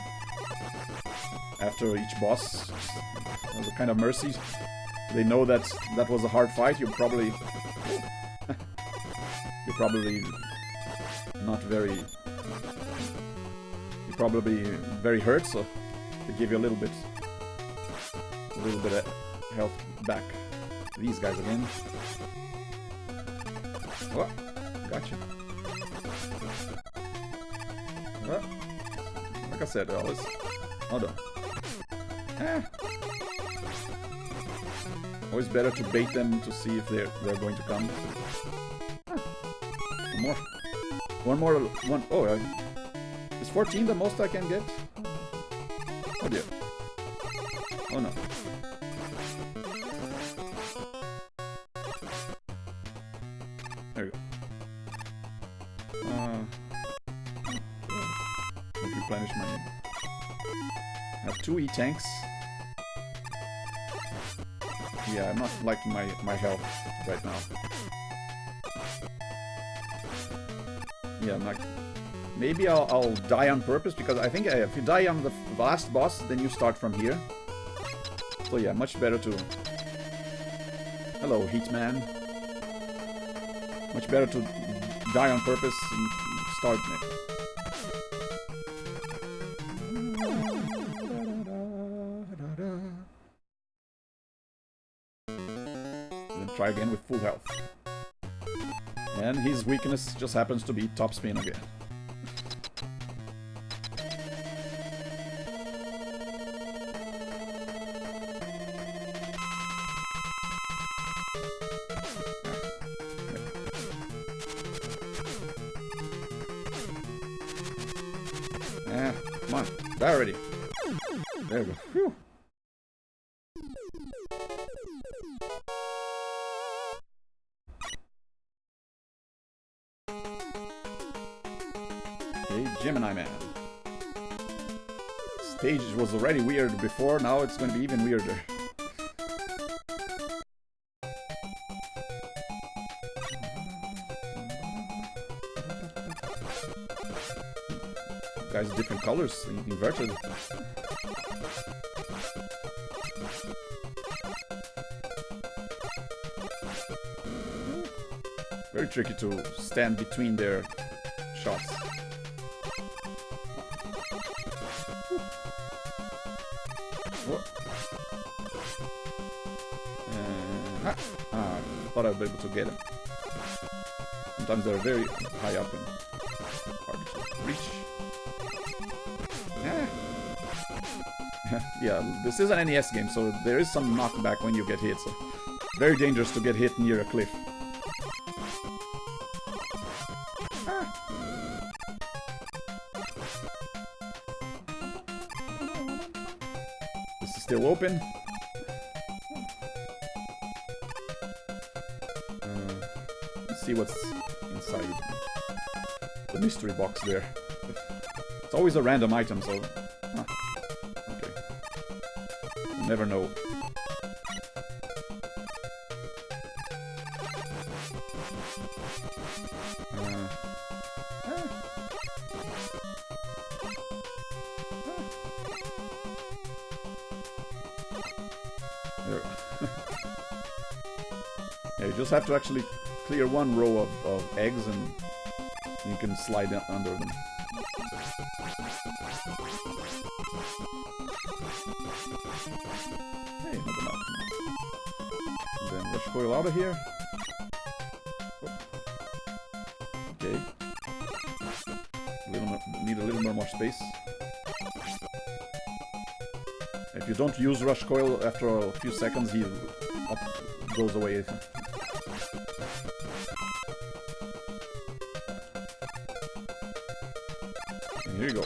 after each boss as a kind of mercy. They know that that was a hard fight. You're probably not very. You're probably very hurt, so they give you a little bit of health back. These guys again. Oh, gotcha. Well, like I said, hold on. Always better to bait them to see if they're going to come. One more. Oh, is 14 the most I can get? Oh dear. Oh no. There we go. Replenish my... I have 2 E-tanks. Yeah, I'm not liking my health right now. Yeah, I'm like... Maybe I'll die on purpose, because I think if you die on the last boss, then you start from here. So yeah, much better to... Hello, Heatman. Much better to die on purpose and start... Then try again with full health. And his weakness just happens to be top spin again. Come on, die already. There we go. Whew. Okay, Gemini Man. Stage was already weird before, now it's going to be even weirder. Guys, different colors, inverted. Very tricky to stand between their shots. Thought I'd be able to get him. Sometimes they're very high up and hard to reach. Yeah, this is an NES game, so there is some knockback when you get hit. So very dangerous to get hit near a cliff. This is still open. Let's see what's inside the mystery box there. It's always a random item, so... Okay. You never know. There. Yeah, you just have to actually clear one row of eggs and you can slide under them. Hey, another mountain. And then rush coil out of here. Okay. Need a little more space. If you don't use rush coil after a few seconds, he goes away. And here you go.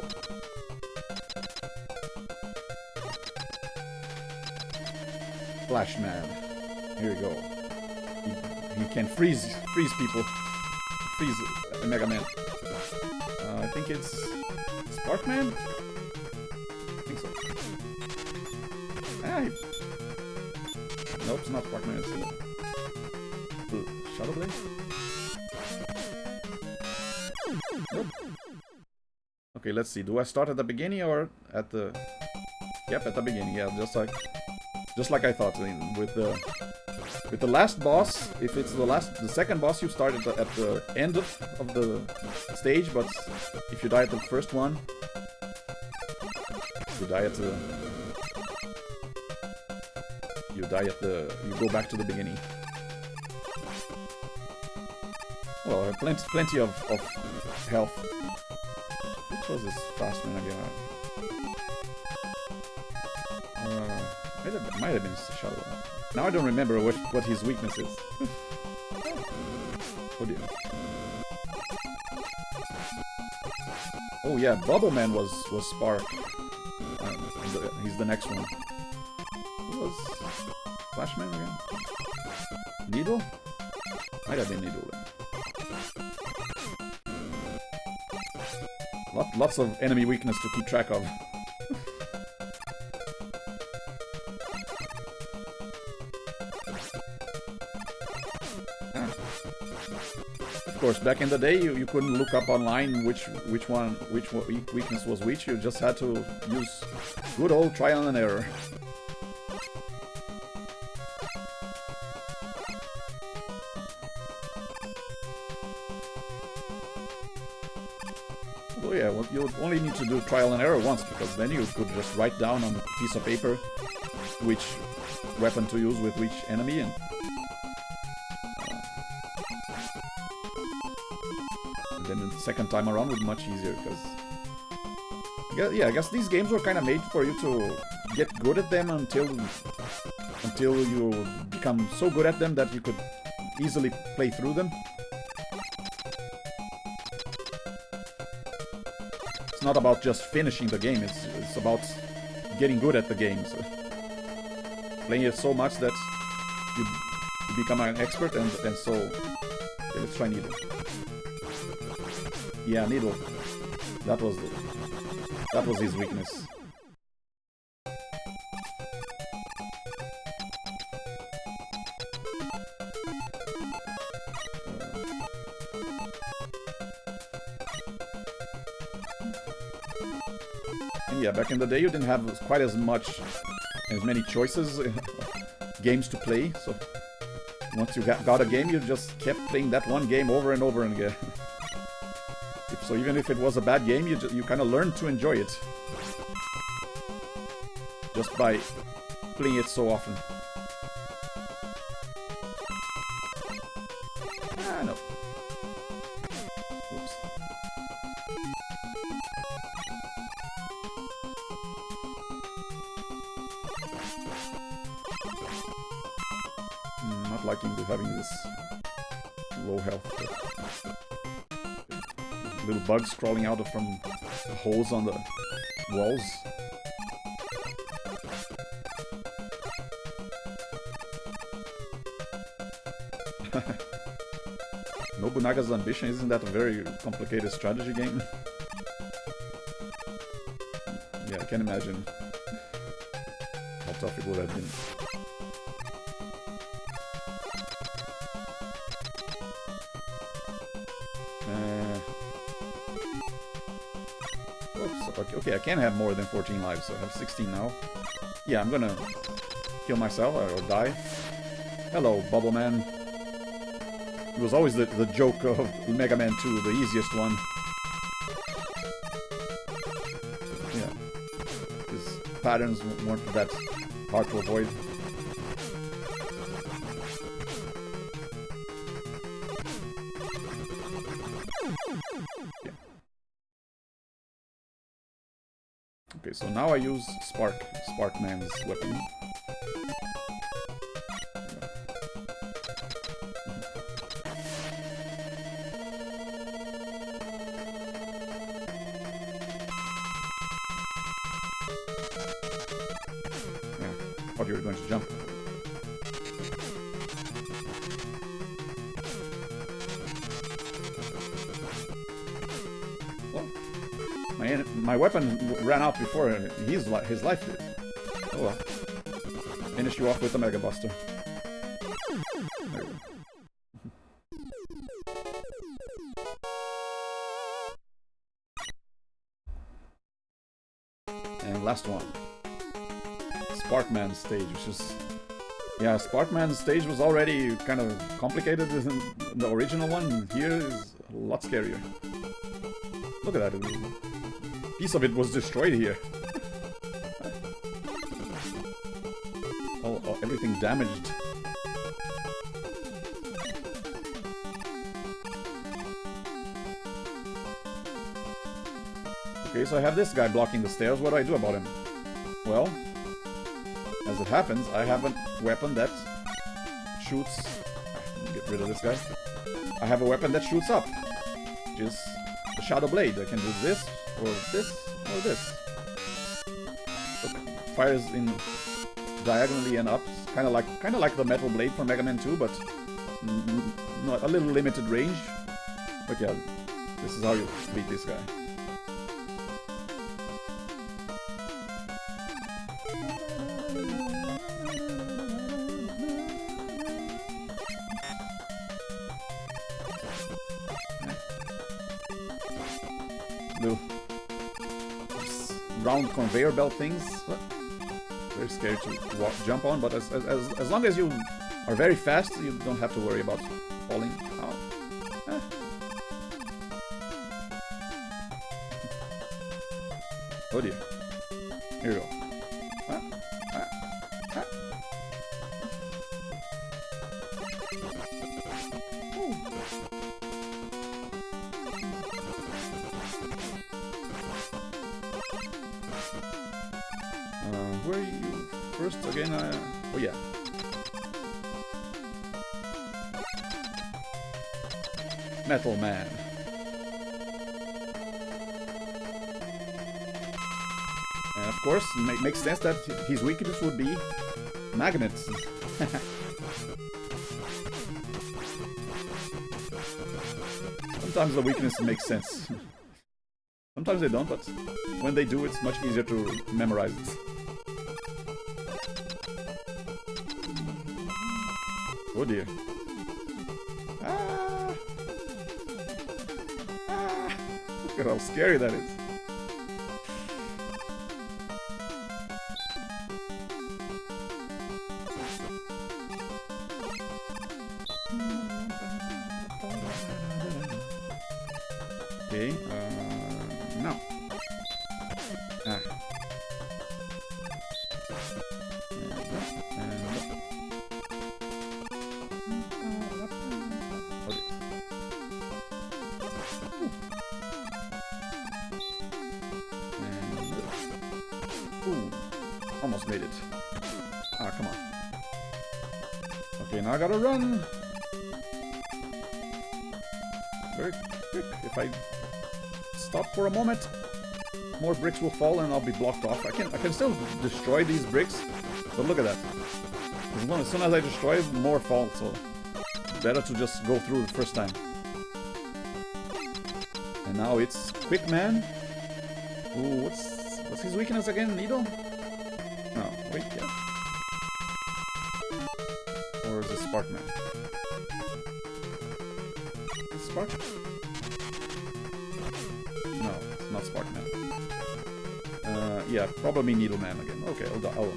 Flashman. Here you go. He can freeze people. Freeze a Mega Man. I think it's Sparkman? I think so. Nope, it's not Sparkman, it's the Shadow Blade? Nope. Okay, let's see. Do I start at the beginning or at the... Yep, at the beginning, yeah, just like I thought. With the last boss, if it's the second boss, you start at the end of the stage, but if you die at the first one, you go back to the beginning. Well, I have plenty of health. Which was this fast man again? Might have been Shadow. Now I don't remember what his weakness is. Oh dear. Oh yeah, Bubble Man was Spark. He's the next one. Who was Flashman again? Needle? Might have been Needle then. Lots of enemy weakness to keep track of. Of course, back in the day, you couldn't look up online which weakness was which. You just had to use good old trial and error. Oh yeah, well, you only need to do trial and error once, because then you could just write down on a piece of paper which weapon to use with which enemy, and then the second time around would be much easier, because I guess these games were kind of made for you to get good at them until you become so good at them that you could easily play through them. It's not about just finishing the game, it's about getting good at the game. So playing it so much that you become an expert, and so okay, let's try Needle. Yeah, Needle. That was his weakness. And yeah, back in the day you didn't have quite as many choices, games to play, so once you got a game, you just kept playing that one game over and over again. So even if it was a bad game, you kind of learned to enjoy it just by playing it so often. Ah, no. Oops. Not liking having this low health. Little bugs crawling out from the holes on the walls. Nobunaga's Ambition, isn't that a very complicated strategy game? Yeah, I can imagine how tough it would have been. Okay, I can't have more than 14 lives, so I have 16 now. Yeah, I'm gonna kill myself or die. Hello, Bubble Man. It was always the joke of Mega Man 2, the easiest one. Yeah. His patterns weren't that hard to avoid. Okay, so now I use Sparkman's weapon. Yeah, thought you were going to jump. My weapon ran out before his life did. Oh well. Finish you off with a Mega Buster. There you go. And last one. Sparkman's stage, which is... Yeah, Sparkman's stage was already kind of complicated in the original one. Here is a lot scarier. Look at that. Piece of it was destroyed here. Everything damaged. Okay, so I have this guy blocking the stairs. What do I do about him? Well, as it happens, I have a weapon that shoots... Get rid of this guy. I have a weapon that shoots up, which is the Shadow Blade. I can do this, or this, or this. Look, fires in diagonally and up, kind of like the Metal Blade from Mega Man 2, but not a little limited range. But yeah, this is how you beat this guy. Little round conveyor belt things. What? Very scary to jump on, but as long as you are very fast, you don't have to worry about falling out. Eh. Oh dear. Here we go. Ah. Ah. Ah. Where are you first again? Oh yeah. Metal Man. And of course, makes sense that his weakness would be magnets. Sometimes the weakness makes sense. Sometimes they don't, but when they do, it's much easier to memorize it. Oh dear. Ah! Ah! Look at how scary that is. Okay, no. Ah. Ooh, almost made it. Ah, come on. Okay, now I gotta run. Very quick. If I stop for a moment, more bricks will fall and I'll be blocked off. I can still destroy these bricks, but look at that. As soon as I destroy, more fall. So better to just go through the first time. And now it's Quick Man. Ooh, what's his weakness again? Needle? No, wait, yeah. Or is it Spark Man? Is it Spark? No, it's not Spark Man. Yeah, probably Needle Man again. Okay, I'll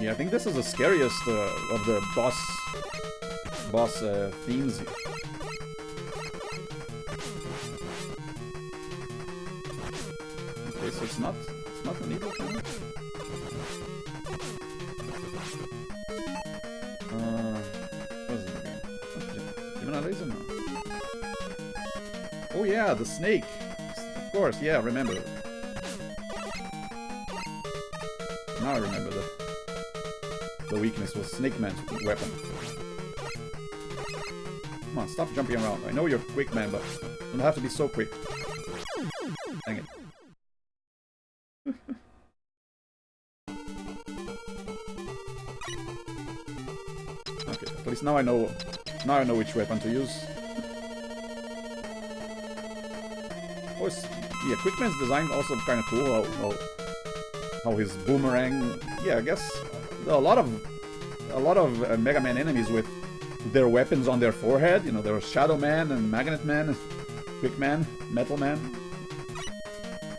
yeah, I think this is the scariest of the boss themes. Okay, so it's not the needle thing. What is it again? Even a laser now. Oh yeah, the snake. Of course, yeah, remember. Now I remember the weakness was Snake Man's weapon. Come on, stop jumping around. I know you're quick, man, but you don't have to be so quick. Dang it. Okay, at least now I know which weapon to use. Of course, yeah, Quickman's design also kind of cool. How his boomerang. Yeah, I guess a lot of Mega Man enemies with their weapons on their forehead. You know, there was Shadow Man and Magnet Man, Quick Man, Metal Man.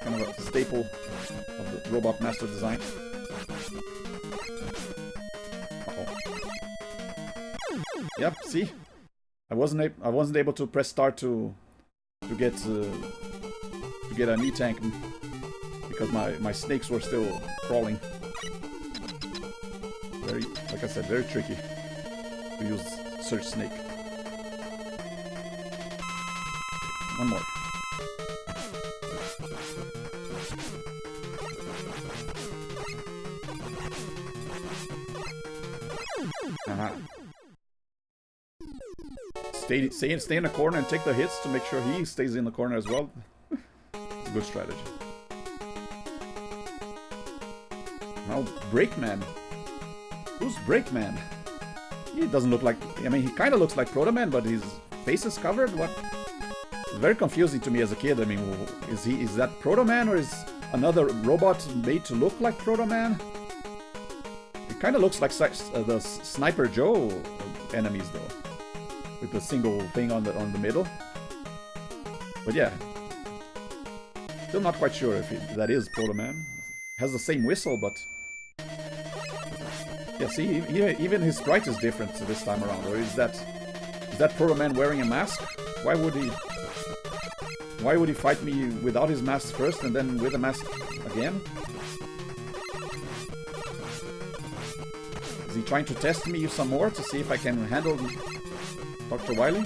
Kind of a staple of the Robot Master design. Uh-oh. Yep. See, I wasn't able to press start to get an E-tank because my snakes were still crawling. Very, like I said, very tricky to use Search Snake. One more. Uh-huh. Stay in the corner and take the hits to make sure he stays in the corner as well. It's a good strategy. Now, Breakman. Who's Breakman? He doesn't look like... I mean, he kind of looks like Proto Man, but his face is covered? What? It's very confusing to me as a kid. I mean, is that Proto Man or is another robot made to look like Proto Man? It kind of looks like the Sniper Joe enemies, though. With the single thing on the middle. But yeah. Still not quite sure if that is Proto Man. Has the same whistle, but... Yeah, see, even his sprite is different this time around. Or is that Proto Man wearing a mask? Why would he fight me without his mask first and then with a mask again? Is he trying to test me some more to see if I can handle Dr. Wily?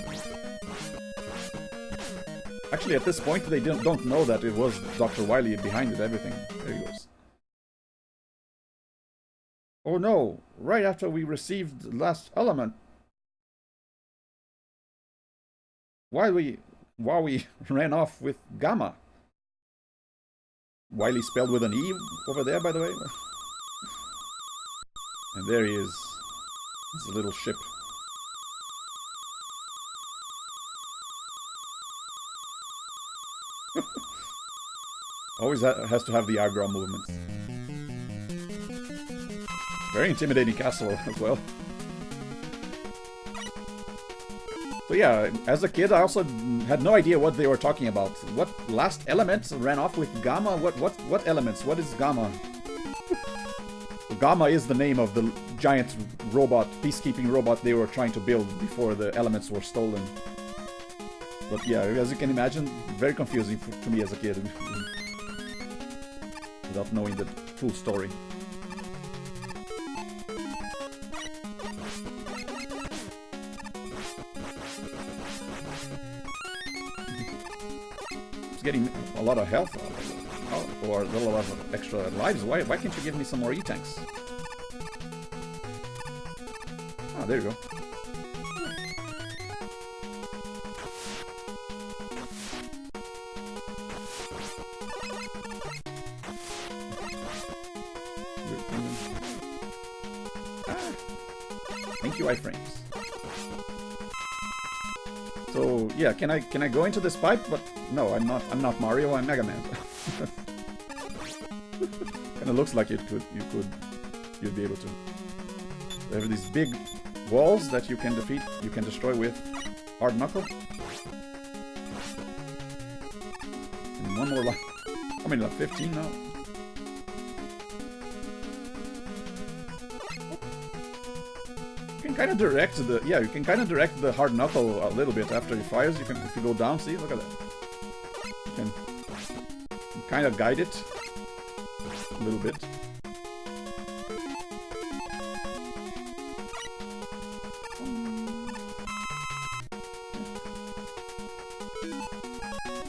Actually, at this point, they don't know that it was Dr. Wily behind it, everything. There he goes. Oh no, right after we received the last element. While we ran off with Gamma. Wily spelled with an E over there, by the way. And there he is. It's a little ship. Always has to have the eyebrow movements. Very intimidating castle as well. So yeah, as a kid I also had no idea what they were talking about. What last elements ran off with Gamma? What elements? What is Gamma? Gamma is the name of the giant robot, peacekeeping robot they were trying to build before the elements were stolen. But yeah, as you can imagine, very confusing to me as a kid. Without knowing the full story. It's getting a lot of health or a little lot of extra lives. Why can't you give me some more E-tanks? Ah, there you go. Thank you, iframes. So yeah, can I go into this pipe? But no, I'm not Mario. I'm Mega Man. Kind of looks like you'd be able to. There are these big walls that you can defeat, you can destroy with hard knuckle. And one more life. How many left? 15 now. Kind of direct the you can kind of direct the hard knuckle a little bit after he fires. You can, if you go down, see, look at that. You can kind of guide it a little bit.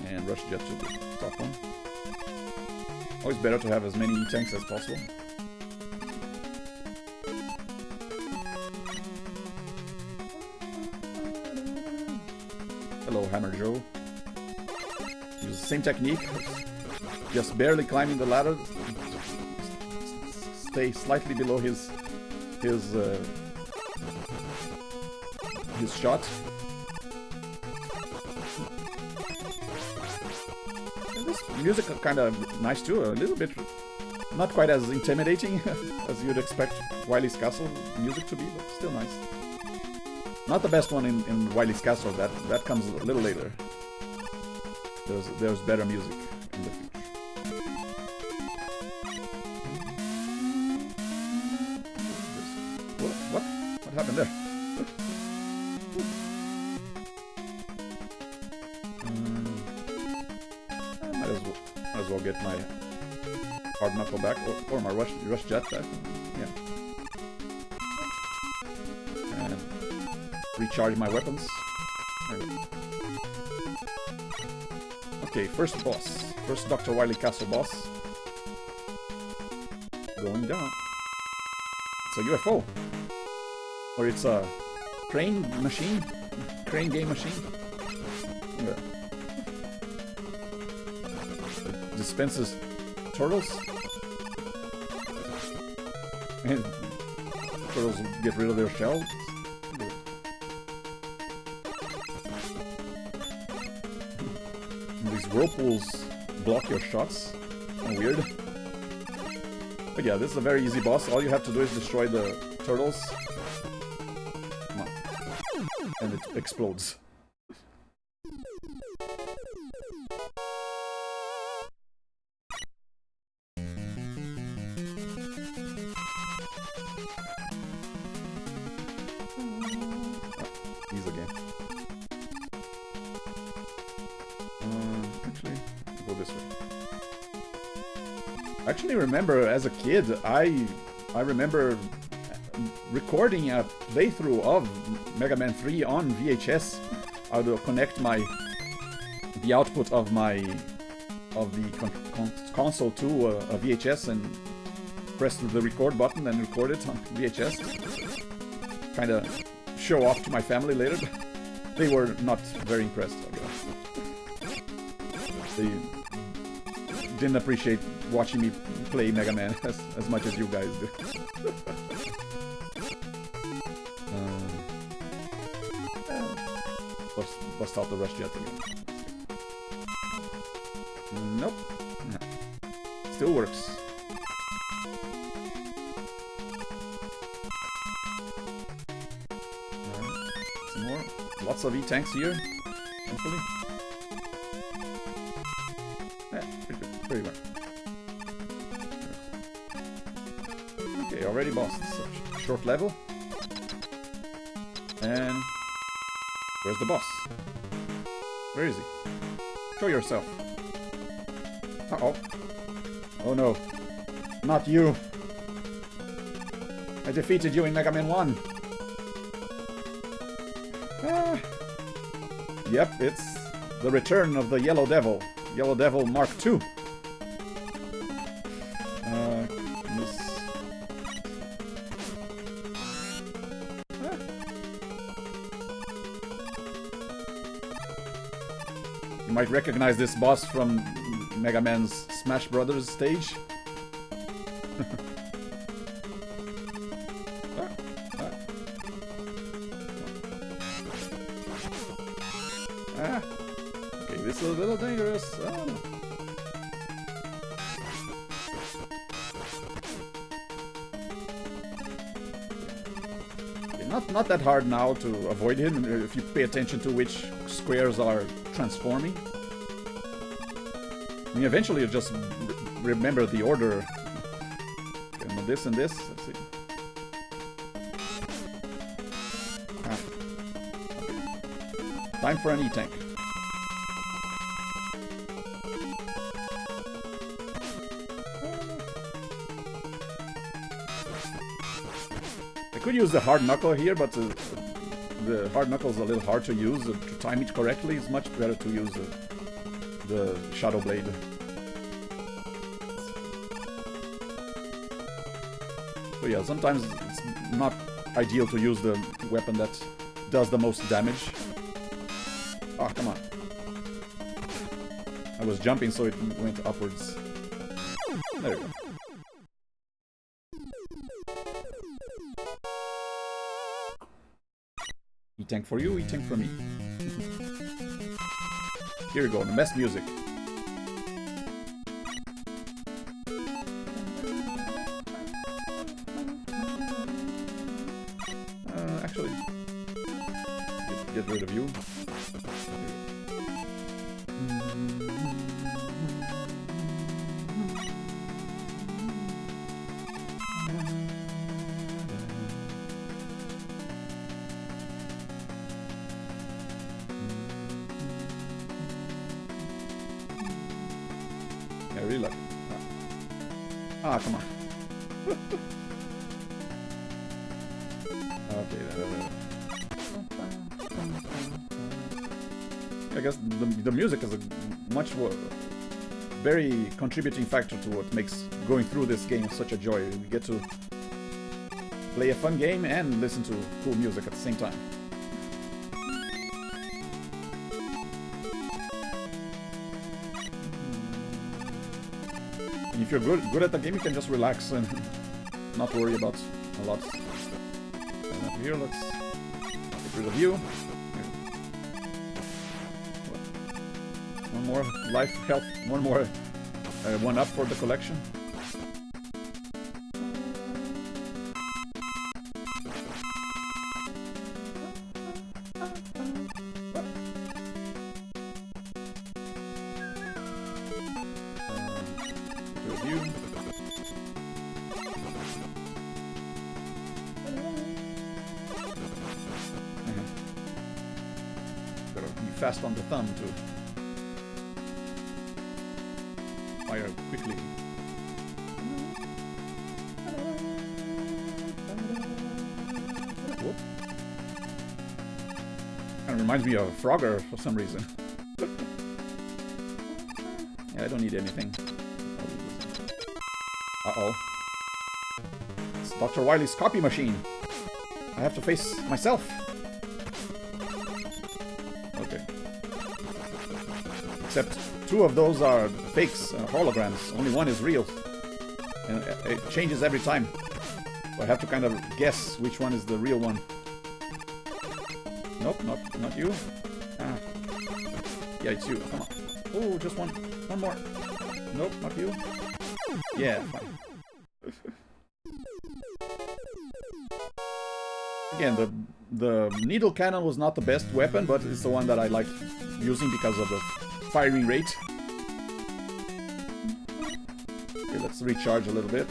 And rush jet to the top one. Always better to have as many E-tanks as possible. Hello, Hammer Joe. Use the same technique, just barely climbing the ladder. Stay slightly below his shot. And this music is kind of nice too. A little bit, not quite as intimidating as you'd expect Wily's Castle music to be, but still nice. Not the best one in Wily's Castle. That comes a little later. There's better music in the future. What happened there? I might as well get my hard knuckle back or my rush jet back. Yeah. Recharge my weapons. Okay, first boss. First Dr. Wily Castle boss. Going down. It's a UFO. Or it's a crane machine? Crane game machine? Yeah. It dispenses turtles. And turtles get rid of their shells. These whirlpools block your shots. Oh, weird. But yeah, this is a very easy boss. All you have to do is destroy the turtles. Come on. And it explodes. These again. Actually, go this way. I actually remember as a kid, I remember recording a playthrough of Mega Man 3 on VHS. I would connect the output of the console to a VHS and press the record button and record it on VHS. Kind of show off to my family later. They were not very impressed. They didn't appreciate watching me play Mega Man as much as you guys do. Bust out the rush jet again. Nope. Still works. Some more. Lots of E-tanks here, thankfully. Yeah, pretty good. Okay, already boss. It's a short level. And where's the boss? Where is he? Show yourself. Uh-oh. Oh no. Not you. I defeated you in Mega Man 1. Ah. Yep, it's the return of the Yellow Devil. Yellow Devil Mark II. You might recognize this boss from Mega Man's Smash Brothers stage. Okay, this is a little dangerous. Okay, not that hard now to avoid him if you pay attention to which squares are transforming. I mean, eventually you just remember the order. Okay, this and this. Let's see. Okay. Time for an E-tank. I could use the hard knuckle here, but the hard knuckle is a little hard to use. To time it correctly, it's much better to use the Shadow Blade. So yeah, sometimes it's not ideal to use the weapon that does the most damage. Oh, come on. I was jumping, so it went upwards. There we go. E-tank for you, E-tank for me. Here we go, the best music. Actually, get rid of you. I really like it. Ah, come on. Okay, I guess the music is a much very contributing factor to what makes going through this game such a joy. We get to play a fun game and listen to cool music at the same time. And if you're good at the game, you can just relax and not worry about a lot. And up here, let's get rid of you. One more life, health, one more one up for the collection. Fast on the thumb to fire quickly. Whoop. Kind of reminds me of Frogger for some reason. Yeah, I don't need anything. Uh-oh. It's Dr. Wily's copy machine. I have to face myself. Except two of those are fakes, holograms. Only one is real. And it changes every time. So I have to kind of guess which one is the real one. Nope, not you. Ah. Yeah, it's you. Come on. Oh, just one more. Nope, not you. Yeah, fine. Again, the needle cannon was not the best weapon, but it's the one that I like using because of the firing rate. Okay, let's recharge a little bit,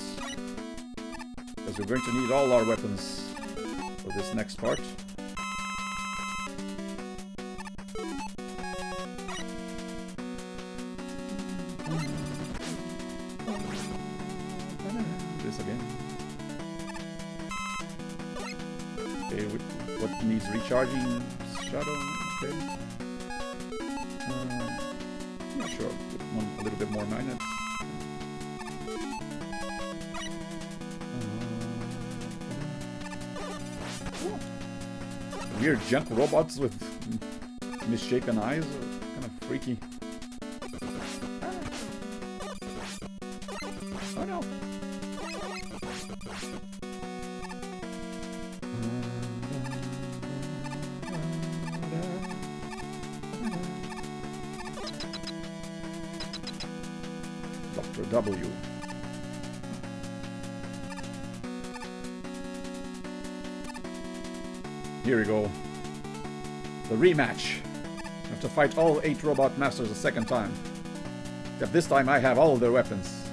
because we're going to need all our weapons for this next part. This again. Okay, what needs recharging? Shadow. Okay. Sure, a little bit more magnets. Weird junk robots with misshapen eyes, kind of freaky. Oh no! W. Here we go. The rematch. I have to fight all 8 robot masters a second time. Except this time I have all of their weapons.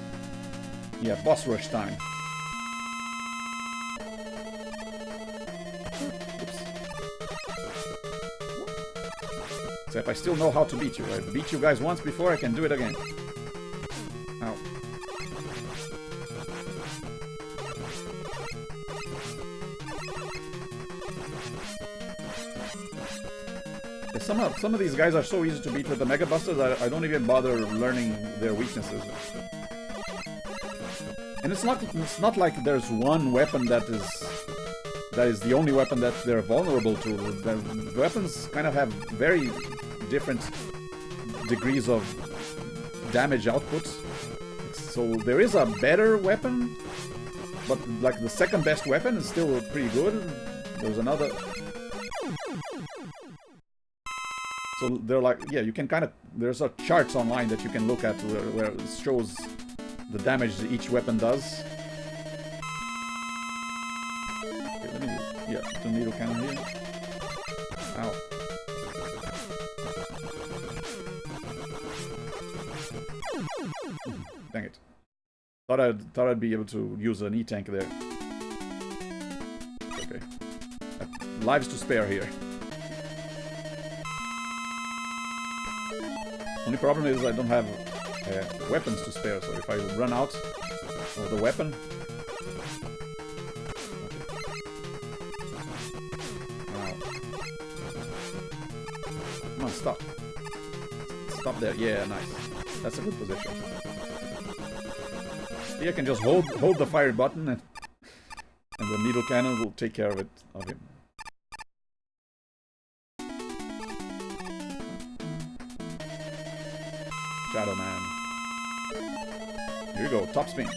Yeah, boss rush time. Oops. Except I still know how to beat you. I beat you guys once before, I can do it again. Ow. Some of these guys are so easy to beat with the Mega Busters that I don't even bother learning their weaknesses. And it's not like there's one weapon that is the only weapon that they're vulnerable to. The weapons kind of have very different degrees of damage output. So there is a better weapon, but like the second best weapon is still pretty good. There's another. So they're like, yeah, you can kind of, there's a charts online that you can look at where it shows the damage each weapon does. Okay, let me, yeah, the needle cannon here. Ow. Dang it. Thought I'd be able to use an E-tank there. Okay. Lives to spare here. Only problem is I don't have weapons to spare, so if I run out of the weapon... Okay. Come on, stop. Stop there. Yeah, nice. That's a good position. See, I can just hold the fire button and the needle cannon will take care of him. Shadow Man. Here you go, top spin.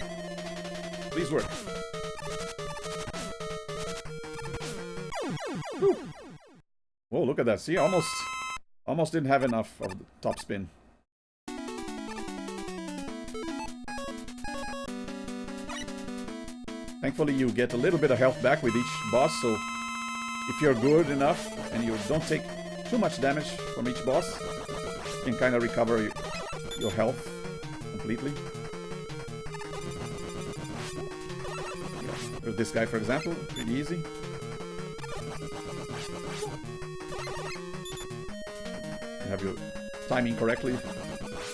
Please work. Whew. Whoa, look at that. See, almost didn't have enough of the top spin. Thankfully, you get a little bit of health back with each boss, so if you're good enough and you don't take too much damage from each boss, you can kind of recover your health completely. With this guy, for example, pretty easy. You have your timing correctly,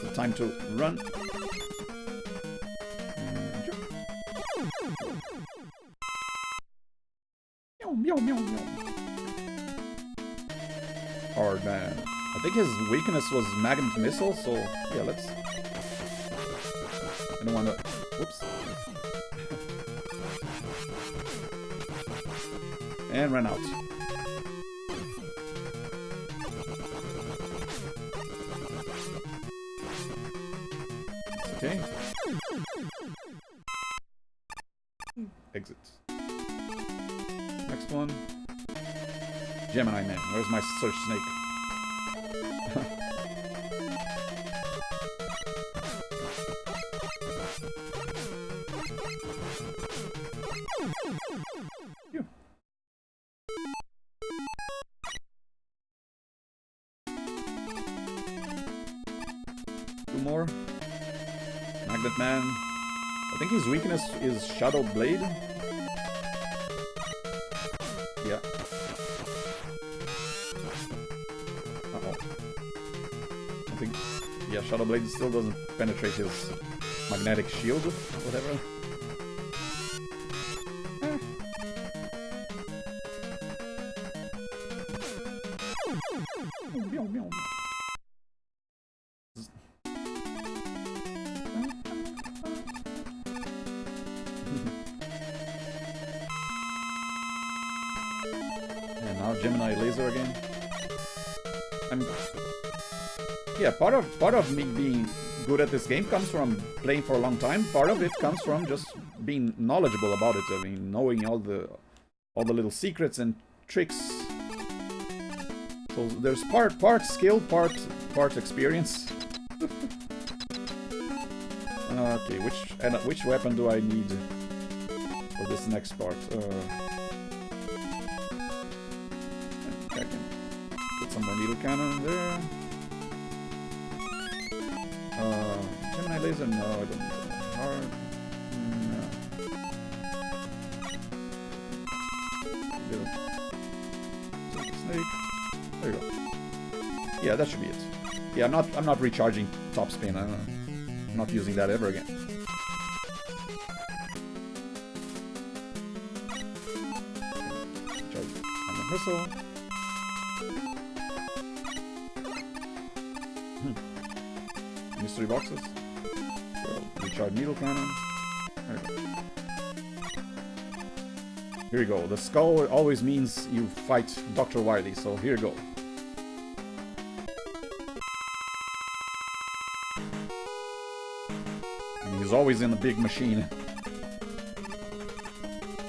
the time to run. Hard man. I think his weakness was magnet missile, so yeah, let's. I don't want to. Whoops. And run out. Okay. Exit. Next one. Gemini Man. Where's my search snake? You. Two more. Magnet Man. I think his weakness is Shadow Blade. Yeah. Uh-oh. I think... Yeah, Shadow Blade still doesn't penetrate his magnetic shield or whatever. And now Gemini laser again. Yeah, part of me being good at this game comes from playing for a long time. Part of it comes from just being knowledgeable about it. I mean, knowing all the little secrets and tricks. So there's part skill, part experience. Okay, which weapon do I need for this next part? I can put some more needle cannon in there. Gemini laser? No, I don't need it. Hard? No. Little snake. There you go. Yeah, that should be it. Yeah, I'm not recharging top spin. I'm not using that ever again. Recharge magnet missile. Mystery boxes. Well, recharge needle cannon. There you go. Here you go. The skull always means you fight Dr. Wily, so here you go. And he's always in a big machine.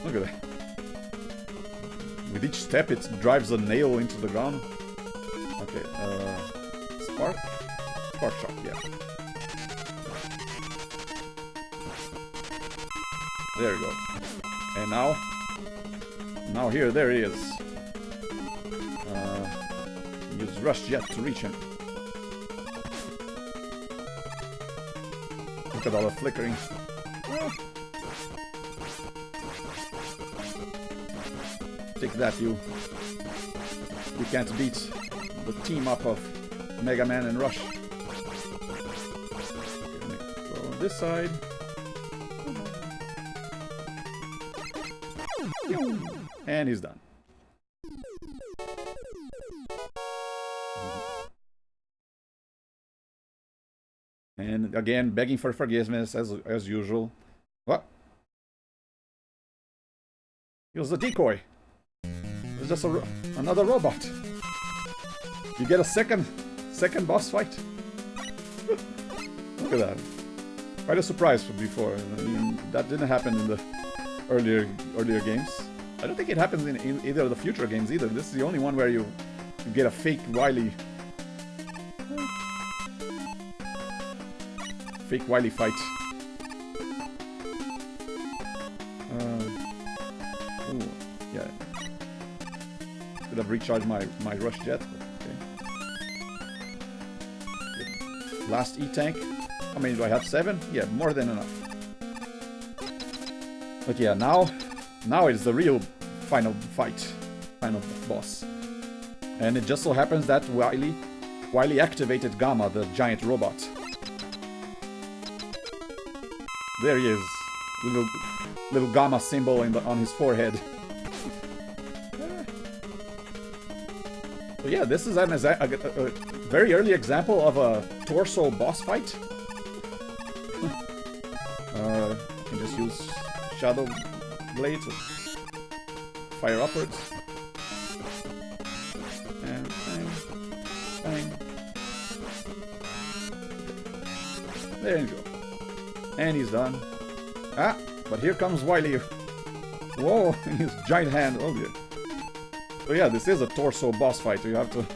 Look at that. With each step it drives a nail into the ground. Okay, Spark? Spark Shock, yeah. There you go. And now there he is. Use Rush Jet to reach him. Look at all the flickering. Take that, you. You can't beat the team up of Mega Man and Rush. Okay, go on this side. And he's done. And again, begging for forgiveness as usual. What? He was a decoy. It's just another robot. You get a second boss fight. Look at that. Quite a surprise from before. I mean, that didn't happen in the earlier games. I don't think it happens in either of the future games either. This is the only one where you get a fake Wily. Fake Wily fight. Ooh, yeah. Could have recharged my rush jet. Okay. Last E-tank. How many do I have? 7? Yeah, more than enough. But yeah, now it's the real final fight. Final boss. And it just so happens that Wily activated Gamma, the giant robot. There he is. Little Gamma symbol on his forehead. So yeah, this is a very early example of a torso boss fight. You can just use Shadow Blade to fire upwards. And bang, bang. There you go. And he's done. Ah, but here comes Wily. Whoa, his giant hand. Oh dear. So yeah, this is a torso boss fight. You have to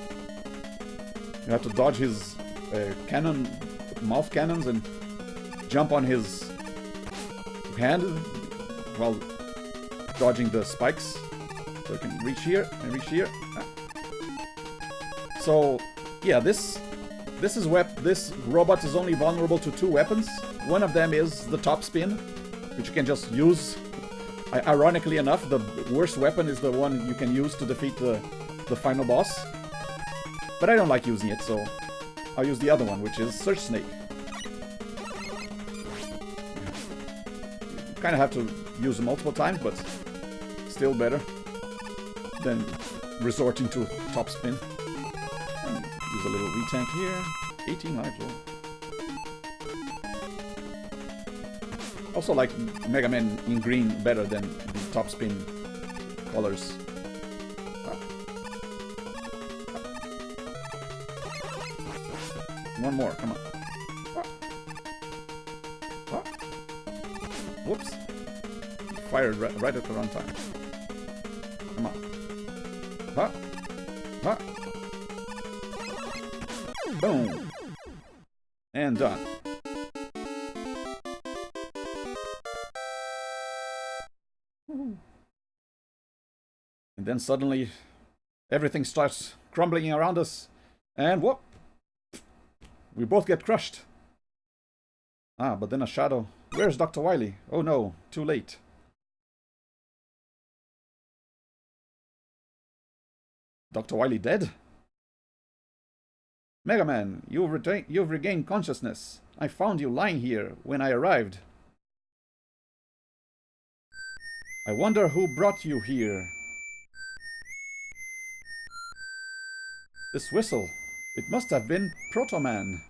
dodge his mouth cannons and jump on his hand while dodging the spikes. So you can reach here and reach here. Ah. So yeah, this robot is only vulnerable to 2 weapons. One of them is the top spin, which you can just use. Ironically enough, the worst weapon is the one you can use to defeat the final boss. But I don't like using it, so I'll use the other one, which is Search Snake. You kind of have to use it multiple times, but still better than resorting to top spin. And use a little V-tank here. 18 lives. Oh. Also like Mega Man in green better than the top spin colors. One more, come on. Whoops. Fired right at the wrong time. Come on. Boom. And done. And then suddenly, everything starts crumbling around us, and whoop! We both get crushed. Ah, but then a shadow. Where's Dr. Wily? Oh no, too late. Dr. Wily dead? Mega Man, you've regained consciousness. I found you lying here when I arrived. I wonder who brought you here. This whistle. It must have been Proto-Man.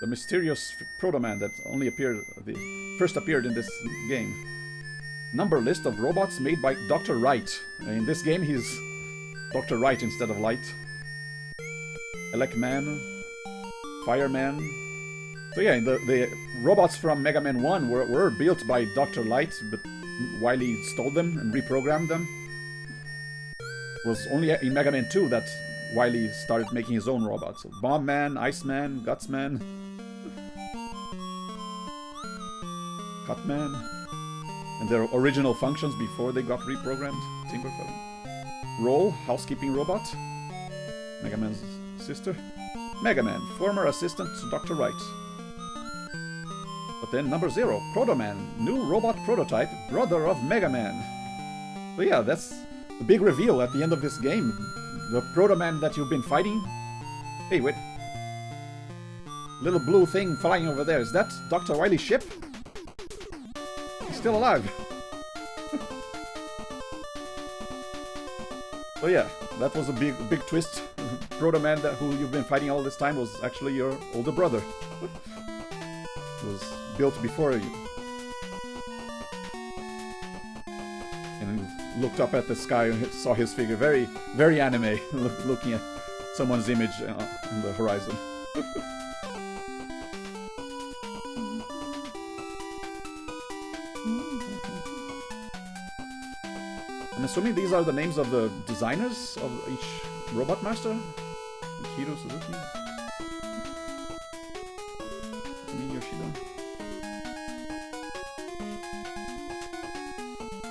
The mysterious Proto-Man that first appeared in this game. Number list of robots made by Dr. Wright. In this game he's Dr. Wright instead of Light. Elecman. Fireman. So yeah, the robots from Mega Man 1 were built by Dr. Light, but Wily stole them and reprogrammed them. It was only in Mega Man 2 that Wily started making his own robots. So Bomb Man, Iceman, Gutsman, Cutman, and their original functions before they got reprogrammed. Timberfell. Roll, housekeeping robot. Mega Man's sister. Mega Man, former assistant to Dr. Wright. But then number 0, Proto-Man, new robot prototype, brother of Mega Man. So yeah, that's the big reveal at the end of this game. The Proto-Man that you've been fighting. Hey, wait. Little blue thing flying over there. Is that Dr. Wily's ship? He's still alive. So yeah, that was a big twist. Proto-Man who you've been fighting all this time was actually your older brother. Was built before you. looked up at the sky and saw his figure. Very, very anime, looking at someone's image on the horizon. I'm assuming these are the names of the designers of each Robot Master? Hiro Suzuki? Mi Yoshida?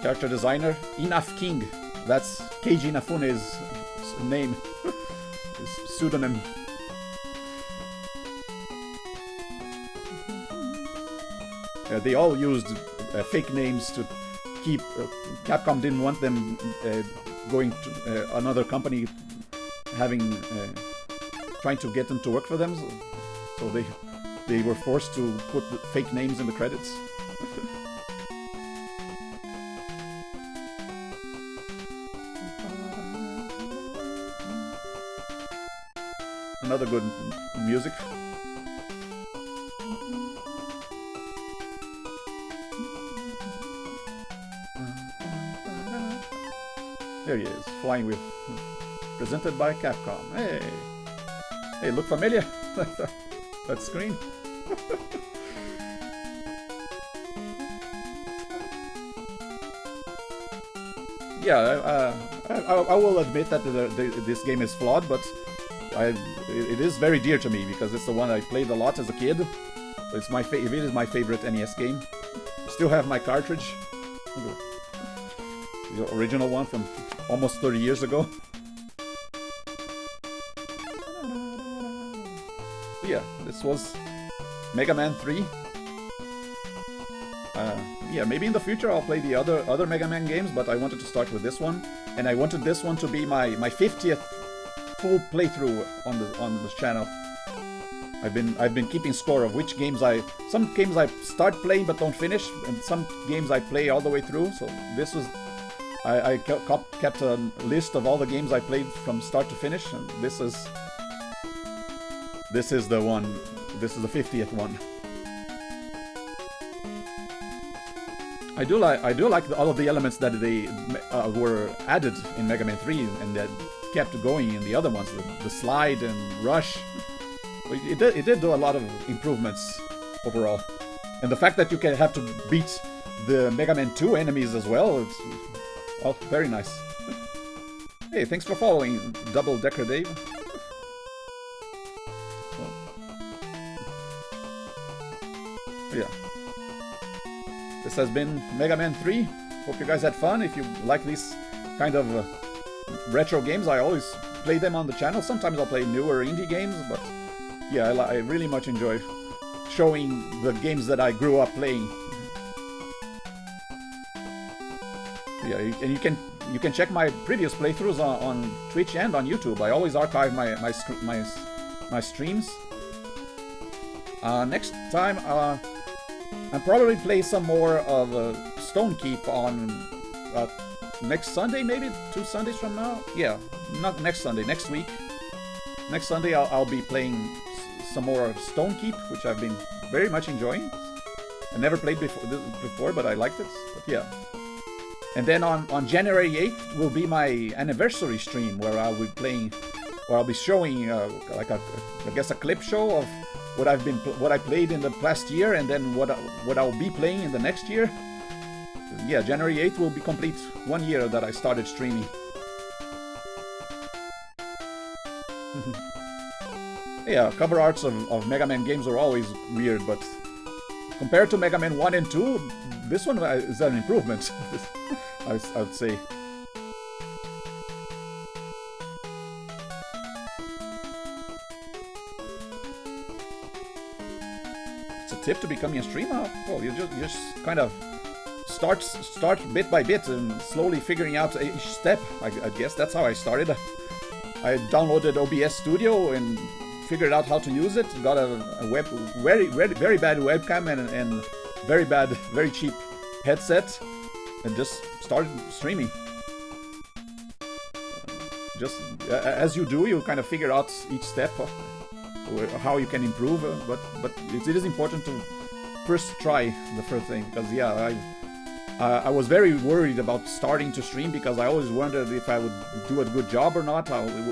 Character designer, Inaf King. That's Keiji Inafune's name. His pseudonym. They all used fake names to keep... Capcom didn't want them going to another company having... trying to get them to work for them. So they were forced to put the fake names in the credits. Another good music. There he is, flying with. Presented by Capcom. Hey! Hey, look familiar? That screen. Yeah, I will admit that this game is flawed, but it is very dear to me because it's the one I played a lot as a kid. It is my favorite NES game. Still have my cartridge, the original one from almost 30 years ago. So yeah, this was Mega Man 3. Yeah, maybe in the future I'll play the other Mega Man games, but I wanted to start with this one, and I wanted this one to be my 50th full playthrough on this channel. I've been keeping score of which games some games I start playing but don't finish, and some games I play all the way through. So this was I kept a list of all the games I played from start to finish, and this is the one. This is the 50th one. I do like all of the elements that they were added in Mega Man 3 and that kept going in the other ones. The slide and rush. It did do a lot of improvements overall, and the fact that you can have to beat the Mega Man 2 enemies as well. It's all very nice. Hey, thanks for following, Double Decker Dave. Yeah. This has been Mega Man 3. Hope you guys had fun. If you like these kind of retro games, I always play them on the channel. Sometimes I'll play newer indie games, but yeah, I really much enjoy showing the games that I grew up playing. Yeah, and you can check my previous playthroughs on Twitch and on YouTube. I always archive my streams. Next time, I'll probably play some more of Stone Keep on next Sunday, maybe 2 Sundays from now. Yeah, not next Sunday, next week. Next Sunday, I'll be playing some more Stone Keep, which I've been very much enjoying. I never played before, but I liked it. But yeah. And then on January 8th will be my anniversary stream where I'll be playing, or I'll be showing like I guess a clip show of what I played in the past year, and then what I'll be playing in the next year. Yeah, January 8th will be complete 1 year that I started streaming. Yeah, cover arts of Mega Man games are always weird, but compared to Mega Man 1 and 2, this one is an improvement, I would say. It's a tip to becoming a streamer? Well, you just kind of start bit by bit and slowly figuring out each step. I guess that's how I started. I downloaded OBS Studio and figured out how to use it. Got a very bad webcam and very cheap headset, and just started streaming. Just as you do, you kind of figure out each step, how you can improve. But it is important to first try the first thing, because yeah, I was very worried about starting to stream because I always wondered if I would do a good job or not.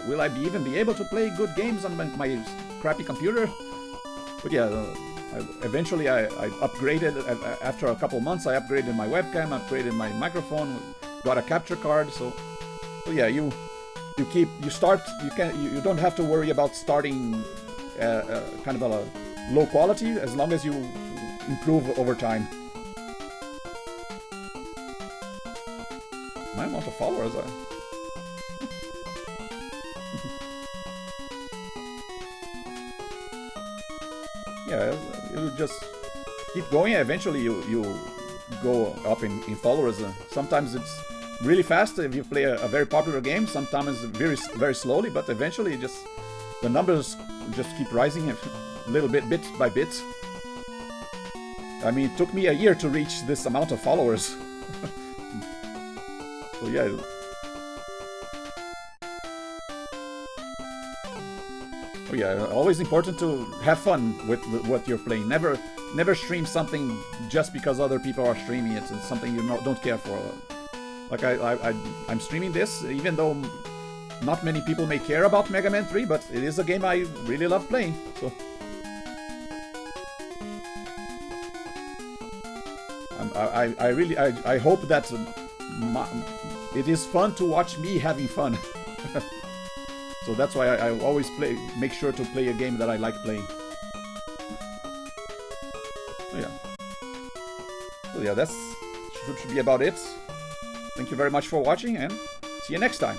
Will I even be able to play good games on my crappy computer? But yeah, eventually I upgraded. After a couple months, I upgraded my webcam, upgraded my microphone, got a capture card. So yeah, you don't have to worry about starting kind of a low quality as long as you improve over time. My amount of followers are... yeah, you just keep going. Eventually you go up in followers. Sometimes it's really fast if you play a very popular game. Sometimes very, very slowly, but eventually the numbers just keep rising a little bit by bit. I mean, it took me a year to reach this amount of followers. So yeah. Oh yeah, always important to have fun with what you're playing. Never stream something just because other people are streaming it. It's something you don't care for. Like I'm streaming this even though not many people may care about Mega Man 3, but it is a game I really love playing. So I hope that it is fun to watch me having fun. So that's why I always make sure to play a game that I like playing. So yeah, that should be about it. Thank you very much for watching, and see you next time.